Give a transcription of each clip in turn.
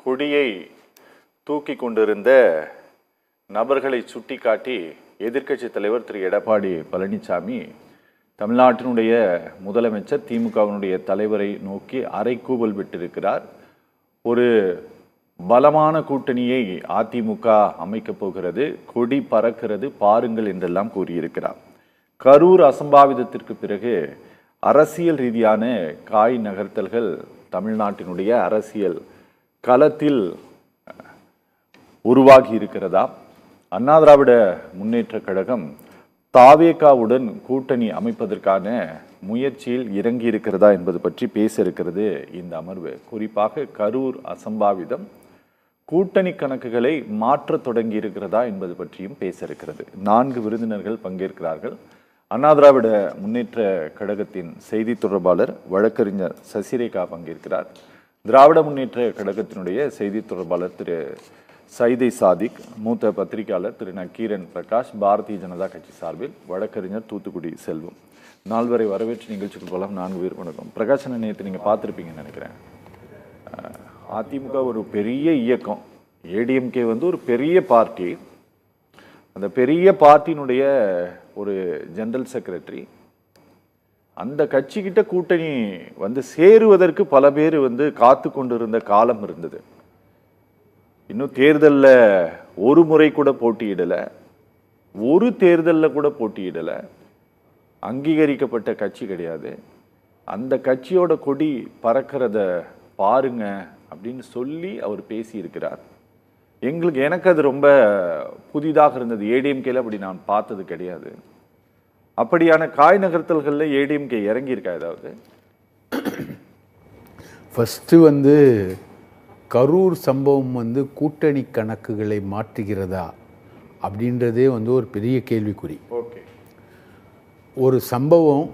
கொடியை தூக்கி கொண்டிருந்த நபர்களை சுட்டிக்காட்டி எதிர்க்கட்சித் தலைவர் திரு எடப்பாடி பழனிசாமி தமிழ்நாட்டினுடைய முதலமைச்சர் திமுகவினுடைய தலைவரை நோக்கி அறைகூவல் விட்டிருக்கிறார். ஒரு பலமான கூட்டணியை அதிமுக அமைக்கப் போகிறது, கொடி பறக்கிறது பாருங்கள் என்றெல்லாம் கூறியிருக்கிறார். கரூர் அசம்பாவிதத்திற்கு பிறகு அரசியல் ரீதியான காய் நகர்த்தல்கள் தமிழ்நாட்டினுடைய அரசியல் களத்தில் உருவாகி இருக்கிறதா? அண்ணா திராவிட முன்னேற்ற கழகம் தாவேகாவுடன் கூட்டணி அமைப்பதற்கான முயற்சியில் இறங்கி இருக்கிறதா என்பது பற்றி பேச இருக்கிறது இந்த அமர்வு. குறிப்பாக கரூர் அசம்பாவிதம் கூட்டணி கணக்குகளை மாற்ற தொடங்கி இருக்கிறதா என்பது பற்றியும் பேச இருக்கிறது. 4 விருந்தினர்கள் பங்கேற்கிறார்கள். அண்ணா திராவிட முன்னேற்ற கழகத்தின் செய்தி தொடர்பாளர் வழக்கறிஞர் சசிரேகா பங்கேற்கிறார். திராவிட முன்னேற்ற கழகத்தினுடைய செய்தி தொடர்பாளர் திரு சைதை சாதிக், மூத்த பத்திரிகையாளர் திரு நக்கீரன் பிரகாஷ், பாரதிய ஜனதா கட்சி சார்பில் வழக்கறிஞர் தூத்துக்குடி செல்வம். 4 வரை வரவேற்று நிகழ்ச்சிக்கு போகலாம். 4 பேர் வணக்கம். பிரகாஷ், நேற்று நீங்கள் பார்த்துருப்பீங்கன்னு நினைக்கிறேன். அதிமுக ஒரு பெரிய இயக்கம், ஏடிஎம்கே ஒரு பெரிய பார்ட்டி. அந்த பெரிய பார்ட்டியினுடைய ஒரு ஜெனரல் செக்ரட்டரி அந்த கட்சிக்கிட்ட கூட்டணி சேருவதற்கு பல பேர் காத்து கொண்டிருந்த காலம் இருந்தது. இன்னும் தேர்தலில் ஒரு முறை கூட போட்டியிடலை, ஒரு தேர்தலில் கூட போட்டியிடலை, அங்கீகரிக்கப்பட்ட கட்சி கிடையாது. அந்த கட்சியோட கொடி பறக்கிறத பாருங்க அப்படின்னு சொல்லி அவர் பேசியிருக்கிறார். எனக்கு அது ரொம்ப புதிதாக இருந்தது. ஏடிஎம்கேல அப்படி நான் பார்த்தது கிடையாது. அப்படியான காய் நகர்த்தல்களில் ஏடிஎம்கே இறங்கியிருக்கா ஏதாவது? ஃபஸ்ட்டு கரூர் சம்பவம் கூட்டணி கணக்குகளை மாற்றுகிறதா அப்படின்றதே ஒரு பெரிய கேள்விக்குறி. ஓகே, ஒரு சம்பவம்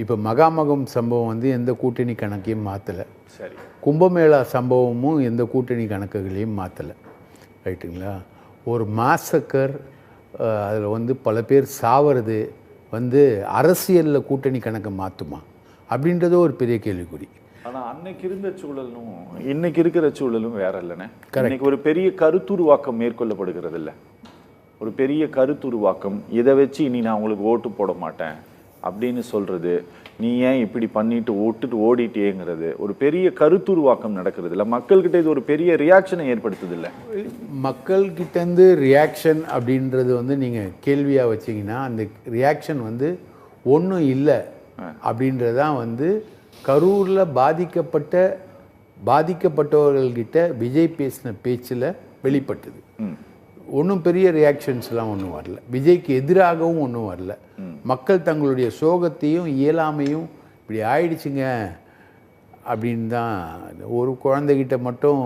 இப்போ மகாமகம் சம்பவம் எந்த கூட்டணி கணக்கையும் மாற்றலை. சரி, கும்பமேளா சம்பவமும் எந்த கூட்டணி கணக்குகளையும் மாற்றலை. ரைட்டுங்களா? ஒரு மாசக்கர் அதில் பல பேர் சாவது அரசியலில் கூட்டணி கணக்கை மாற்றுமா அப்படின்றத ஒரு பெரிய கேள்விக்குறி. ஆனால் அன்னைக்கு இருந்த சூழலும் இன்னைக்கு இருக்கிற சூழலும் வேற இல்லைண்ணே. இன்னைக்கு ஒரு பெரிய கருத்துருவாக்கம் மேற்கொள்ளப்படுகிறது இல்லை? ஒரு பெரிய கருத்துருவாக்கம். இதை வச்சு இனி நான் உங்களுக்கு ஓட்டு போட மாட்டேன் அப்படின்னு சொல்றது, நீ ஏன் இப்படி பண்ணிட்டு ஓடிட்டேங்கிறது ஒரு பெரிய கருத்துருவாக்கம் நடக்கிறது இல்லை? மக்கள்கிட்ட இது ஒரு பெரிய ரியாக்ஷனை ஏற்படுத்துது இல்லை? மக்கள்கிட்டேருந்து ரியாக்ஷன் அப்படின்றது நீங்கள் கேள்வியாக வச்சிங்கன்னா அந்த ரியாக்ஷன் ஒன்றும் இல்லை அப்படின்றதான் கரூரில் பாதிக்கப்பட்டவர்கள்கிட்ட விஜய் பேசின பேச்சில் வெளிப்பட்டது. ஒன்றும் பெரிய ரியாக்ஷன்ஸ்லாம் ஒன்றும் வரல. விஜய்க்கு எதிராகவும் ஒன்றும் வரல. மக்கள் தங்களுடைய சோகத்தையும் இயலாமையும் இப்படி ஆயிடுச்சுங்க அப்படின்னு தான். ஒரு குழந்தைகிட்ட மட்டும்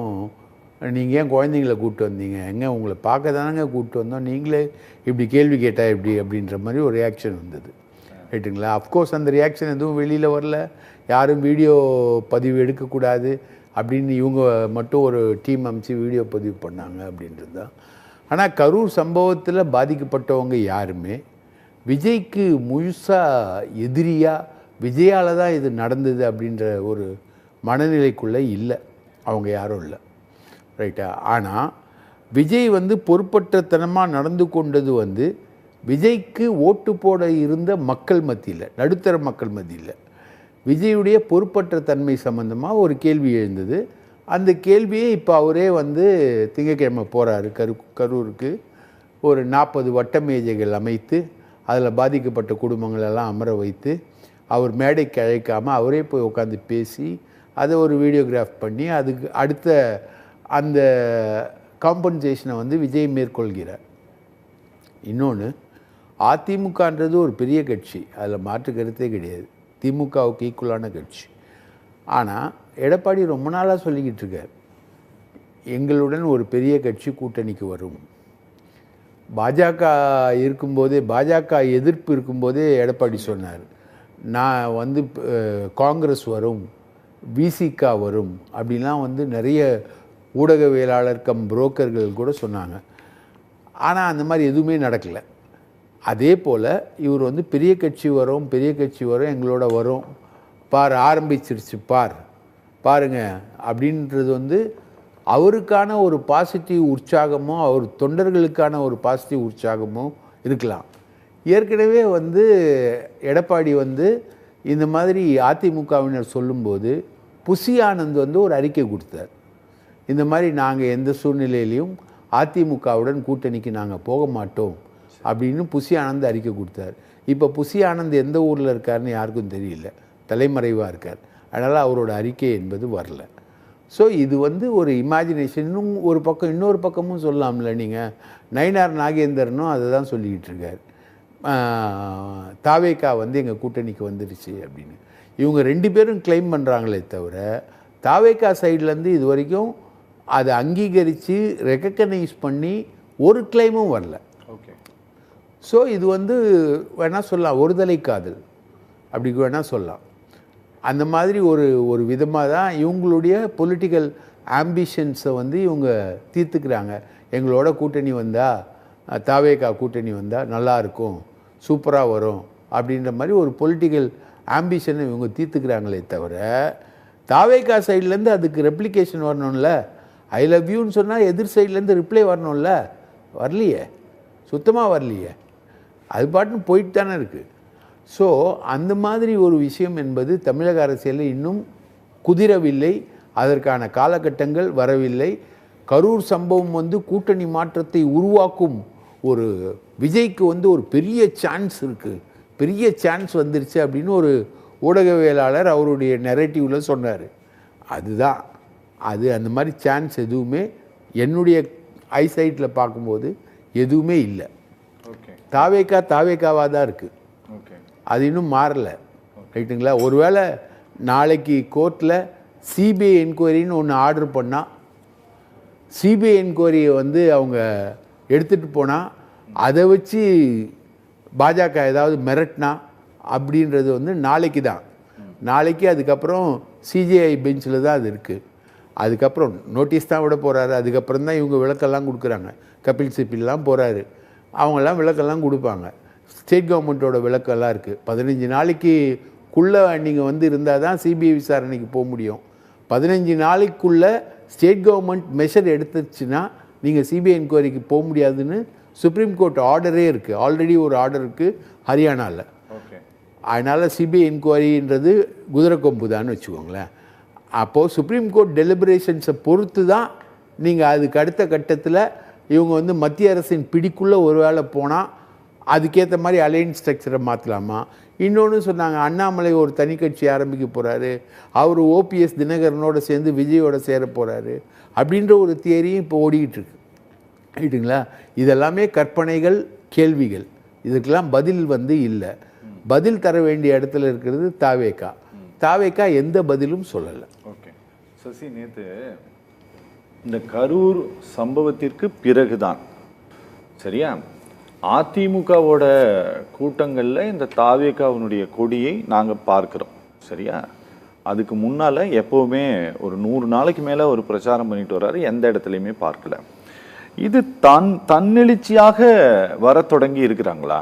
நீங்கள் ஏன் குழந்தைங்கள கூப்பிட்டு வந்தீங்க, எங்கே உங்களை பார்க்க தானங்க கூப்பிட்டு வந்தோம், நீங்களே இப்படி கேள்வி கேட்டால் எப்படி அப்படின்ற மாதிரி ஒரு ரியாக்ஷன் வந்தது. ரைட்டுங்களா? அஃப்கோர்ஸ் அந்த ரியாக்ஷன் எதுவும் வெளியில் வரல. யாரும் வீடியோ பதிவு எடுக்கக்கூடாது அப்படின்னு இவங்க மட்டும் ஒரு டீம் அமைச்சு வீடியோ பதிவு பண்ணாங்க அப்படின்றது தான். ஆனால் கரூர் சம்பவத்தில் பாதிக்கப்பட்டவங்க யாருமே விஜய்க்கு முழுசாக எதிரியாக விஜயால் தான் இது நடந்தது அப்படின்ற ஒரு மனநிலைக்குள்ளே இல்லை. அவங்க யாரும் இல்லை. ரைட்டா? ஆனால் விஜய் பொறுப்பற்றத்தனமாக நடந்து கொண்டது விஜய்க்கு ஓட்டு போட இருந்த மக்கள் மத்தியில், நடுத்தர மக்கள் மத்தியில் விஜயுடைய பொறுப்பற்ற தன்மை சம்பந்தமாக ஒரு கேள்வி எழுந்தது. அந்த கேள்வியை இப்போ அவரே திங்கட்கிழமை போகிறாரு கரூருக்கு. ஒரு 40 வட்ட மேஜைகள் அமைத்து அதில் பாதிக்கப்பட்ட குடும்பங்களெல்லாம் அமர வைத்து அவர் மேடைக்கு அழைக்காமல் அவரே போய் உட்காந்து பேசி அதை ஒரு வீடியோகிராஃப் பண்ணி அதுக்கு அடுத்த அந்த காம்பன்சேஷனை விஜய் மேற்கொள்கிறார். இன்னொன்று, அதிமுகன்றது ஒரு பெரிய கட்சி, அதில் மாற்று கருத்தே கிடையாது. திமுகவுக்கு ஈக்குவலான கட்சி. ஆனால் எடப்பாடி ரொம்ப நாளாக சொல்லிக்கிட்டு இருக்கார், எங்களுடன் ஒரு பெரிய கட்சி கூட்டணிக்கு வரும். பாஜக இருக்கும்போதே, பாஜக எதிர்ப்பு இருக்கும்போதே எடப்பாடி சொன்னார், நான் காங்கிரஸ் வரும், விசிகா வரும் அப்படிலாம் நிறைய ஊடகவியலாளர் புரோக்கர்கள் கூட சொன்னாங்க. ஆனால் அந்த மாதிரி எதுவுமே நடக்கலை. அதே போல் இவர் பெரிய கட்சி வரும், பெரிய கட்சி வரும், எங்களோட வரும், ஆரம்பிச்சிருச்சு பாருங்க அப்படின்றது அவருக்கான ஒரு பாசிட்டிவ் உற்சாகமோ அவர் தொண்டர்களுக்கான ஒரு பாசிட்டிவ் உற்சாகமோ இருக்கலாம். ஏற்கனவே வந்து எடப்பாடி வந்து இந்த மாதிரி அதிமுகவினர் சொல்லும்போது புசி ஆனந்த் வந்து ஒரு அறிக்கை கொடுத்தார். இந்த மாதிரி நாங்கள் எந்த சூழ்நிலையிலையும் அதிமுகவுடன் கூட்டணிக்கு நாங்கள் போக மாட்டோம் அப்படின்னு புசி ஆனந்த் அறிக்கை கொடுத்தார். இப்போ புசி ஆனந்த் எந்த ஊரில் இருக்காருன்னு யாருக்கும் தெரியல, தலைமறைவாக இருக்கார். அதனால் அவரோட அறிக்கை என்பது வரல. ஸோ இது வந்து ஒரு இமேஜினேஷன். இன்னும் ஒரு பக்கம் இன்னொரு பக்கமும் சொல்லலாம்ல, நீங்கள் நயினார் நாகேந்திரனும் அதை தான் சொல்லிக்கிட்டு இருக்கார். தாவேகா வந்து எங்கள் கூட்டணிக்கு வந்துடுச்சு அப்படின்னு. இவங்க 2 பேரும் கிளைம் பண்ணுறாங்களே தவிர தாவேகா சைட்லேருந்து இது வரைக்கும் அதை அங்கீகரித்து ரெக்கக்னைஸ் பண்ணி ஒரு கிளைமும் வரல. ஓகே. ஸோ இது வந்து வேணால் சொல்லலாம் ஒருதலை காதல், அப்படி வேணால் சொல்லலாம். அந்த மாதிரி ஒரு விதமாக தான் இவங்களுடைய பொலிட்டிக்கல் ஆம்பிஷன்ஸை வந்து இவங்க தீர்த்துக்கிறாங்க. எங்களோட கூட்டணி வந்தால், தாவேகா கூட்டணி வந்தால் நல்லாயிருக்கும், சூப்பராக வரும் அப்படின்ற மாதிரி ஒரு பொலிட்டிக்கல் ஆம்பிஷனை இவங்க தீர்த்துக்கிறாங்களே தவிர தாவேகா சைட்லேருந்து அதுக்கு ரெப்ளிகேஷன் வரணும்ல. ஐ லவ் யூன்னு சொன்னால் எதிர் சைட்லேருந்து ரிப்ளை வரணும்ல, வரலையே, சுத்தமாக வரலையே. அது பாட்டுன்னு போயிட்டு தானே இருக்குது. ஸோ அந்த மாதிரி ஒரு விஷயம் என்பது தமிழக அரசியலில் இன்னும் குதிரவில்லை, அதற்கான காலகட்டங்கள் வரவில்லை. கரூர் சம்பவம் வந்து கூட்டணி மாற்றத்தை உருவாக்கும். ஒரு விஜய்க்கு வந்து ஒரு பெரிய சான்ஸ் இருக்குது, பெரிய சான்ஸ் வந்துருச்சு அப்படின்னு ஒரு ஊடகவியலாளர் அவருடைய நெரேட்டிவில் சொன்னார். அதுதான் அது. அந்த மாதிரி சான்ஸ் எதுவுமே என்னுடைய ஐசைட்டில் பார்க்கும்போது எதுவுமே இல்லை. ஓகே. தாவேக்காவாக தான் இருக்குது. ஓகே. அது இன்னும் மாறலை, ரைட்டுங்களா? ஒருவேளை நாளைக்கு கோர்ட்டில் சிபிஐ என்கொயரின்னு ஒன்று ஆர்டர் பண்ணால், சிபிஐ என்கொயரியை வந்து அவங்க எடுத்துகிட்டு போனால் அதை வச்சு பாஜக ஏதாவது மிரட்டினா அப்படின்றது வந்து நாளைக்கு தான். நாளைக்கு அதுக்கப்புறம் சிஜிஐ பெஞ்சில் தான் அது இருக்குது. அதுக்கப்புறம் நோட்டீஸ் தான் விட போகிறாரு. அதுக்கப்புறம் தான் இவங்க விளக்கெல்லாம் கொடுக்குறாங்க. கபில் சிபில்லாம் போகிறாரு, அவங்கெல்லாம் விளக்கெல்லாம் கொடுப்பாங்க. ஸ்டேட் கவர்மெண்ட்டோட விளக்கெல்லாம் இருக்குது. 15 நாளைக்குள்ளே நீங்கள் வந்து இருந்தால் தான் சிபிஐ விசாரணைக்கு போக முடியும். 15 நாளைக்குள்ளே ஸ்டேட் கவர்மெண்ட் மெஷர் எடுத்துச்சுன்னா நீங்கள் சிபிஐ என்கொயரிக்கு போக முடியாதுன்னு சுப்ரீம் கோர்ட் ஆர்டரே இருக்குது. ஆல்ரெடி ஒரு ஆர்டர் இருக்குது ஹரியானாவில். ஓகே. அதனால் சிபிஐ என்கொயரின்றது குதிரை கொம்பு தான்னு வச்சுக்கோங்களேன். அப்போது சுப்ரீம் கோர்ட் டெலிபரேஷன்ஸை பொறுத்து தான் நீங்கள் அதுக்கு அடுத்த கட்டத்தில் இவங்க வந்து மத்திய அரசின் பிடிக்குள்ளே ஒரு வேளை போனால் அதுக்கேற்ற மாதிரி அலையன்ஸ் ஸ்ட்ரக்சரை மாற்றலாமா. இன்னொன்று சொன்னாங்க, அண்ணாமலை ஒரு தனி கட்சி ஆரம்பிக்க போகிறாரு, அவர் ஓபிஎஸ் தினகரனோட சேர்ந்து விஜயோட சேர போகிறாரு அப்படின்ற ஒரு தியரியும் இப்போ ஓடிக்கிட்டு இருக்கு, ரைட்டுங்களா? இதெல்லாமே கற்பனைகள், கேள்விகள். இதுக்கெல்லாம் பதில் வந்து இல்லை. பதில் தர வேண்டிய இடத்துல இருக்கிறது தாவேகா. தாவேகா எந்த பதிலும் சொல்லலை. ஓகே. சசி, நேற்று இந்த கரூர் சம்பவத்திற்கு பிறகுதான் சரியா அதிமுகவோட கூட்டங்களில் இந்த தாவேகாவினுடைய கொடியை நாங்கள் பார்க்குறோம், சரியா? அதுக்கு முன்னால் எப்போவுமே ஒரு 100 நாளைக்கு மேலே ஒரு பிரச்சாரம் பண்ணிட்டு வர்றாரு, எந்த இடத்துலையுமே பார்க்கல. இது தன்னெழுச்சியாக வர தொடங்கி இருக்கிறாங்களா?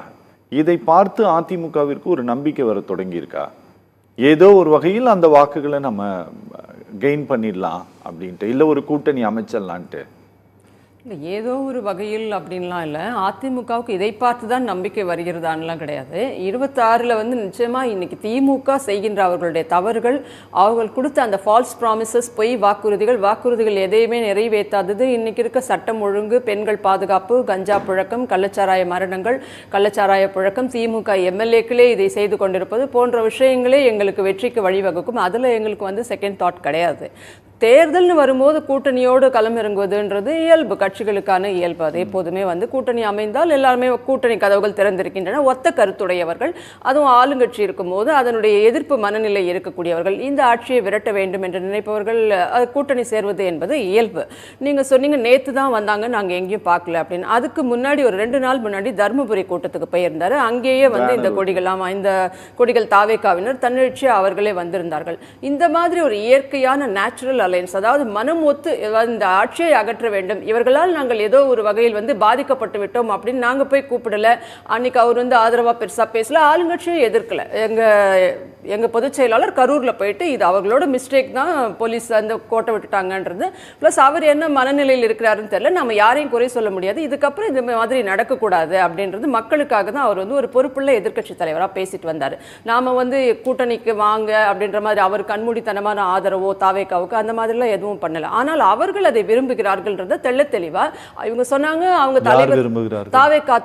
இதை பார்த்து அதிமுகவிற்கு ஒரு நம்பிக்கை வர தொடங்கி இருக்கா? ஏதோ ஒரு வகையில் அந்த வாக்குகளை நம்ம கெயின் பண்ணிடலாம் அப்படின்ட்டு, இல்லை ஒரு கூட்டணி அமைச்சிடலான்ட்டு? இல்லை, ஏதோ ஒரு வகையில் அப்படின்லாம் இல்லை. அதிமுகவுக்கு இதை பார்த்து தான் நம்பிக்கை வருகிறதான்லாம் கிடையாது. 26ல் வந்து நிச்சயமாக இன்னைக்கு திமுக செய்கின்ற அவர்களுடைய தவறுகள், அவர்கள் கொடுத்த அந்த ஃபால்ஸ் ப்ராமிசஸ், பொய் வாக்குறுதிகள் எதையுமே நிறைவேற்றாதது, இன்னைக்கு இருக்க சட்டம் ஒழுங்கு, பெண்கள் பாதுகாப்பு, கஞ்சா புழக்கம், கள்ளச்சாராய மரணங்கள், கள்ளச்சாராய புழக்கம், திமுக எம்எல்ஏக்களே இதை செய்து கொண்டிருப்பது போன்ற விஷயங்களே எங்களுக்கு வெற்றிக்கு வழிவகுக்கும். அதில் எங்களுக்கு வந்து செகண்ட் தாட் கிடையாது. தேர்தல்னு வரும்போது கூட்டணியோடு களமிறங்குவதுன்றது இயல்பு, கட்சிகளுக்கான இயல்பு. அது எப்போதுமே வந்து கூட்டணி அமைந்தால் எல்லாருமே கூட்டணி கதவுகள் திறந்திருக்கின்றன. ஒத்த கருத்துடையவர்கள், அதுவும் ஆளுங்கட்சி இருக்கும்போது அதனுடைய எதிர்ப்பு மனநிலை இருக்கக்கூடியவர்கள், இந்த ஆட்சியை விரட்ட வேண்டும் என்று நினைப்பவர்கள் அது கூட்டணி சேர்வது என்பது இயல்பு. நீங்கள் சொன்னீங்க நேற்று தான் வந்தாங்க, நாங்கள் எங்கேயும் பார்க்கல அப்படின்னு. அதுக்கு முன்னாடி ஒரு 2 நாள் முன்னாடி தருமபுரி கூட்டத்துக்கு போயிருந்தாரு. அங்கேயே வந்து இந்த கொடிகள் தாவேகாவினர் தன்னெழுச்சியாக அவர்களே வந்திருந்தார்கள். இந்த மாதிரி ஒரு இயற்கையான நேச்சுரல் அலையன்ஸ், அதாவது மனம் ஒத்து இந்த ஆட்சியை அகற்ற வேண்டும், இவர்களால் நாங்கள் ஏதோ ஒரு வகையில் வந்து பாதிக்கப்பட்டு விட்டோம் அப்படின்னு நாங்க போய் கூப்பிடல. அன்னைக்கு அவர் வந்து ஆதரவா பெருசா பேசல, ஆளுங்கட்சியும் எதிர்க்கல. எங்க பொதுச் செயலாளர் கரூர்ல போயிட்டு இது அவர்களோட மிஸ்டேக் தான், போலீஸ் அந்த கோட்டை விட்டுட்டாங்கன்றது, பிளஸ் அவர் என்ன மனநிலையில் இருக்கிறாருன்னு தெரியல, நம்ம யாரையும் குறை சொல்ல முடியாது, இதுக்கப்புறம் இந்த மாதிரி நடக்கக்கூடாது அப்படின்றது மக்களுக்காக தான் அவர் வந்து ஒரு பொறுப்புள்ள எதிர்க்கட்சி தலைவராக பேசிட்டு வந்தார். நாம வந்து கூட்டணிக்கு வாங்க அப்படின்ற மாதிரி அவர் கண்மூடித்தனமான ஆதரவோ தாவேக்காவுக்கு அந்த மாதிரிலாம் எதுவும் பண்ணல. ஆனால் அவர்கள் அதை விரும்புகிறார்கள்ன்றத தெள்ள தெளிவா இவங்க சொன்னாங்க. அவங்க தலைவர் தாவேக்கா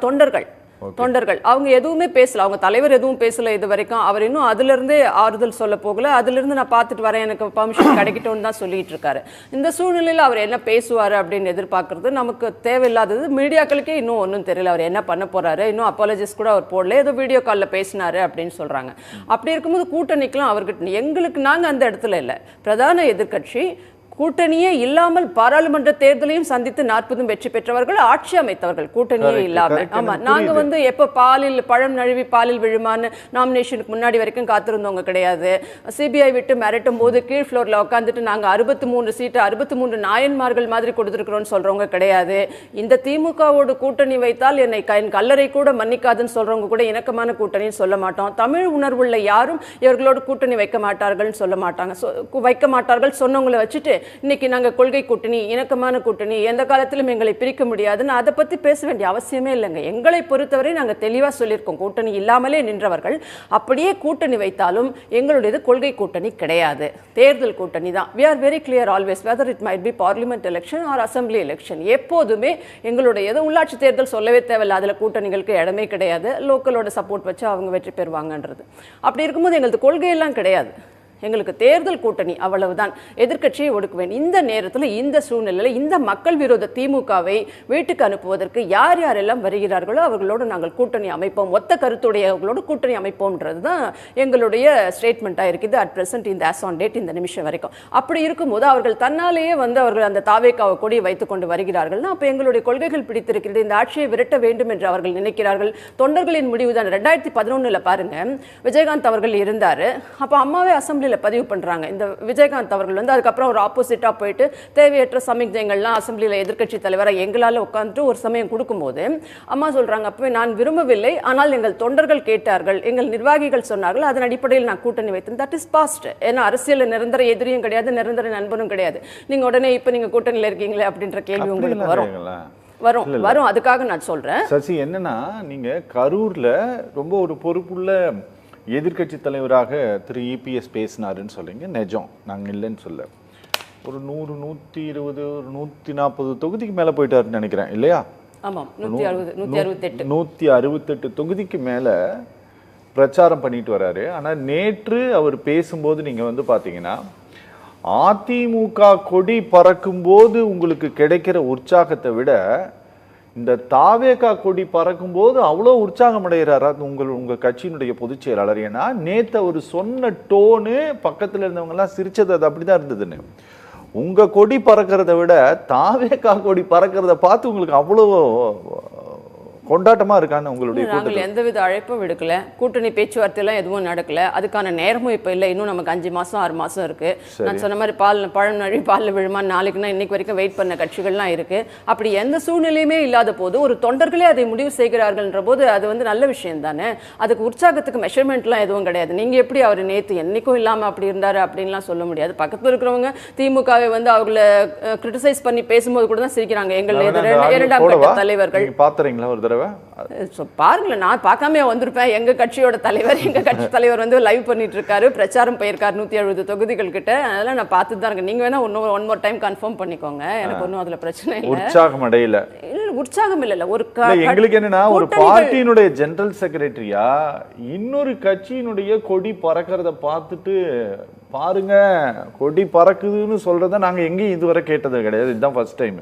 தொண்டர்கள் அவங்க எதுவுமே பேசல, அவங்க தலைவர் எதுவும் பேசல இது வரைக்கும். அவர் இன்னும் அதுல இருந்தே ஆறுதல் சொல்ல போகல, அதுல இருந்து நான் பார்த்துட்டு வரேன், எனக்கு பர்மிஷன் கிடைக்கட்டும்னு தான் சொல்லிட்டு இருக்காரு. இந்த சூழ்நிலையில் அவர் என்ன பேசுவாரு அப்படின்னு எதிர்பார்க்கறது நமக்கு தேவையில்லாதது. மீடியாக்களுக்கே இன்னும் ஒன்றும் தெரியல அவர் என்ன பண்ண போறாரு. இன்னும் அப்பாலஜிஸ் கூட அவர் போடல, ஏதோ வீடியோ காலில் பேசினாரு அப்படின்னு சொல்றாங்க. அப்படி இருக்கும்போது கூட்டணிக்கெல்லாம் அவர்கிட்ட எங்களுக்கு நாங்க அந்த இடத்துல இல்லை. பிரதான எதிர்க்கட்சி கூட்டணியே இல்லாமல் பாராளுமன்ற தேர்தலையும் சந்தித்து 40 வெற்றி பெற்றவர்கள், ஆட்சி அமைத்தவர்கள் கூட்டணியே இல்லாம. ஆமா, நாங்க வந்து எப்ப பழம் நழுவி பாலில் விழுமான்னு நாமினேஷனுக்கு முன்னாடி வரைக்கும் காத்திருந்தவங்க கிடையாது. சிபிஐ விட்டு மிரட்டும் போது கீழ் ஃப்ளோர்ல உட்காந்துட்டு நாங்க 63 சீட்டு 63 நாயன்மார்கள் மாதிரி கொடுத்துருக்கிறோம்னு சொல்றவங்க கிடையாது. இந்த திமுகவோடு கூட்டணி வைத்தால் என்னை கல்லறை கூட மன்னிக்காதுன்னு சொல்றவங்க கூட இணக்கமான கூட்டணின்னு சொல்ல மாட்டோம். தமிழ் உணர்வுள்ள யாரும் இவர்களோடு கூட்டணி வைக்க மாட்டார்கள் சொன்னவங்களை வச்சுட்டு இன்னைக்கு நாங்க கொள்கை கூட்டணி, இணக்கமான கூட்டணி, எந்த காலத்திலும் எங்களை பிரிக்க முடியாதுன்னு அதை பத்தி பேச வேண்டிய அவசியமே இல்லைங்க. எங்களை பொறுத்தவரை நாங்க தெளிவா சொல்லியிருக்கோம், கூட்டணி இல்லாமலே நின்றவர்கள். அப்படியே கூட்டணி வைத்தாலும் எங்களுடையது கொள்கை கூட்டணி கிடையாது, தேர்தல் கூட்டணி தான். we are very clear always whether it might be parliament election or assembly election. எப்போதுமே எங்களுடையது உள்ளாட்சி தேர்தல் சொல்லவே தேவையில்லை, அதுல கூட்டணிகளுக்கு இடமே கிடையாது. லோக்கலோட சப்போர்ட் வச்சு அவங்க வெற்றி பெறுவாங்கன்றது. அப்படி இருக்கும்போது எங்களுக்கு கொள்கையெல்லாம் கிடையாது, எங்களுக்கு தேர்தல் கூட்டணி அவ்வளவுதான். எதிர்க்கட்சியை ஒடுக்குவேன். இந்த நேரத்தில் இந்த சூழ்நிலையில் இந்த மக்கள் விரோத திமுகவை வீட்டுக்கு அனுப்புவதற்கு யார் யாரெல்லாம் வருகிறார்களோ அவர்களோடு நாங்கள் கூட்டணி அமைப்போம், ஒத்த கருத்துடையவர்களோடு கூட்டணி அமைப்போம்ன்றது தான் எங்களுடைய ஸ்டேட்மெண்ட்டாக இருக்குது அட் பிரசன்ட் இந்த ஆஸ் ஆன் டேட், இந்த நிமிஷம் வரைக்கும். அப்படி இருக்கும்போது அவர்கள் தன்னாலேயே வந்து அவர்கள் அந்த தாவேக்காவை கொடி வைத்துக் கொண்டு வருகிறார்கள்னா அப்போ எங்களுடைய கொள்கைகள் பிடித்திருக்கிறது, இந்த ஆட்சியை விரட்ட வேண்டும் என்று அவர்கள் நினைக்கிறார்கள். தொண்டர்களின் முடிவு தான். 2011 பாருங்க, விஜயகாந்த் அவர்கள் இருந்தார். அப்போ அம்மாவே அசம்பிளி பதிவு பண்றாங்க. இந்த விஜயகாந்த் அவர்கள் வந்து அதுக்கப்புறம் ஒரு ஆப்போசிட்டா போயிட்டு தேவையற்ற சமிக்ஞைகள்லாம் அசம்பிளியில எதிர்க்கட்சி தலைவராக எங்களால் உட்காந்துட்டு ஒரு சமயம் கொடுக்கும்போது அம்மா சொல்றாங்க, அப்பவே நான் விரும்பவில்லை, ஆனால் எங்கள் தொண்டர்கள் கேட்டார்கள், எங்கள் நிர்வாகிகள் சொன்னார்கள், அதன் அடிப்படையில் நான் கூட்டணி வைத்தேன். That is past. ஏன்னா அரசியல் நிரந்தர எதிரியும் கிடையாது, நிரந்தர நண்பனும் கிடையாது. நீங்க உடனே இப்ப நீங்க கூட்டணியில் இருக்கீங்களே அப்படின்ற கேள்வி உங்களுக்கு வரும். அதுக்காக நான் சொல்றேன் சசி, என்னன்னா நீங்க கரூர்ல ரொம்ப ஒரு பொறுப்புள்ள எதிர்கட்சி தலைவராக திரு இபிஎஸ் பேசினாருன்னு சொல்றீங்க, நிஜம், நாங்கள் இல்லைன்னு சொல்ல. ஒரு 100, 120, 140 தொகுதிக்கு மேல போயிட்டாருன்னு நினைக்கிறேன், இல்லையா? ஆமாம், 168 தொகுதிக்கு மேல பிரச்சாரம் பண்ணிட்டு வர்றாரு. ஆனா நேற்று அவர் பேசும்போது நீங்க வந்து பாத்தீங்கன்னா, அதிமுக கொடி பறக்கும் போது உங்களுக்கு கிடைக்கிற உற்சாகத்தை விட இந்த தாவேகா கொடி பறக்கும் போது அவ்வளோ உற்சாகம் அடைகிறாரா உங்க கட்சியினுடைய பொதுச் செயலாளர்? ஏன்னா நேத்து அவர் சொன்ன டோனு, பக்கத்துல இருந்தவங்க எல்லாம் சிரிச்சது அது அப்படிதான் இருந்ததுன்னு. உங்க கொடி பறக்கிறத விட தாவேகா கொடி பறக்கிறத பார்த்து உங்களுக்கு அவ்வளோ கொண்டாட்டமா இருக்கான்னு உங்களுடைய? நாங்கள் எந்தவித அழைப்பும் விடுக்கல, கூட்டணி பேச்சுவார்த்தையெல்லாம் எதுவும் நடக்கல, அதுக்கான நேரமும் இப்போ இல்லை. இன்னும் நமக்கு 5 மாசம் 6 மாசம் இருக்கு. நான் சொன்ன மாதிரி பழம் நழுவி பாலில் விழுமா நாளைக்குன்னா இன்னைக்கு வரைக்கும் வெயிட் பண்ண கட்சிகள்லாம் இருக்கு. அப்படி எந்த சூழ்நிலையுமே இல்லாத போது ஒரு தொண்டர்களே அதை முடிவு செய்கிறார்கள்ன்ற போது அது வந்து நல்ல விஷயம் தானே. அதுக்கு உற்சாகத்துக்கு மெஷர்மெண்ட்லாம் எதுவும் கிடையாது. நீங்க எப்படி அவர் நேற்று என்னைக்கும் இல்லாம அப்படி இருந்தாரு அப்படின்லாம் சொல்ல முடியாது. பக்கத்தில் இருக்கிறவங்க திமுகவை வந்து அவங்களை கிரிட்டிசைஸ் பண்ணி பேசும்போது கூட தான் சிரிக்கிறாங்க. எங்கள் 2ஆம் கட்ட தலைவர்கள் பாத்துறீங்களா ஒரு தடவை? பாருங்களேன், நான் பார்க்காம வந்திருப்பேன். எங்க கட்சியோட தலைவர், எங்க கட்சி தலைவர் வந்து லைவ் பண்ணிட்டு இருக்காரு, பிரச்சாரம் போயிருக்காரு 170 தொகுதிகள் கிட்ட. அதெல்லாம் நான் பார்த்துட்டு தான் இருக்கேன். நீங்க வேணா ஒன் மோர் டைம் கன்ஃபார்ம் பண்ணிக்கோங்க, எனக்கு ஒன்றும் அதுல பிரச்சனை இல்லை. உற்சாகம் அடையல, உற்சாகம் இல்ல. ஒரு எங்களுக்கு என்னன்னா, ஒரு பார்ட்டியினுடைய ஜெனரல் செக்ரட்டரியா இன்னொரு கட்சியினுடைய கொடி பறக்கிறத பார்த்துட்டு பாருங்க கொடி பறக்குதுன்னு சொல்றத நாங்க எங்கேயும் இதுவரை கேட்டது கிடையாது. இதுதான் ஃபர்ஸ்ட் டைம்.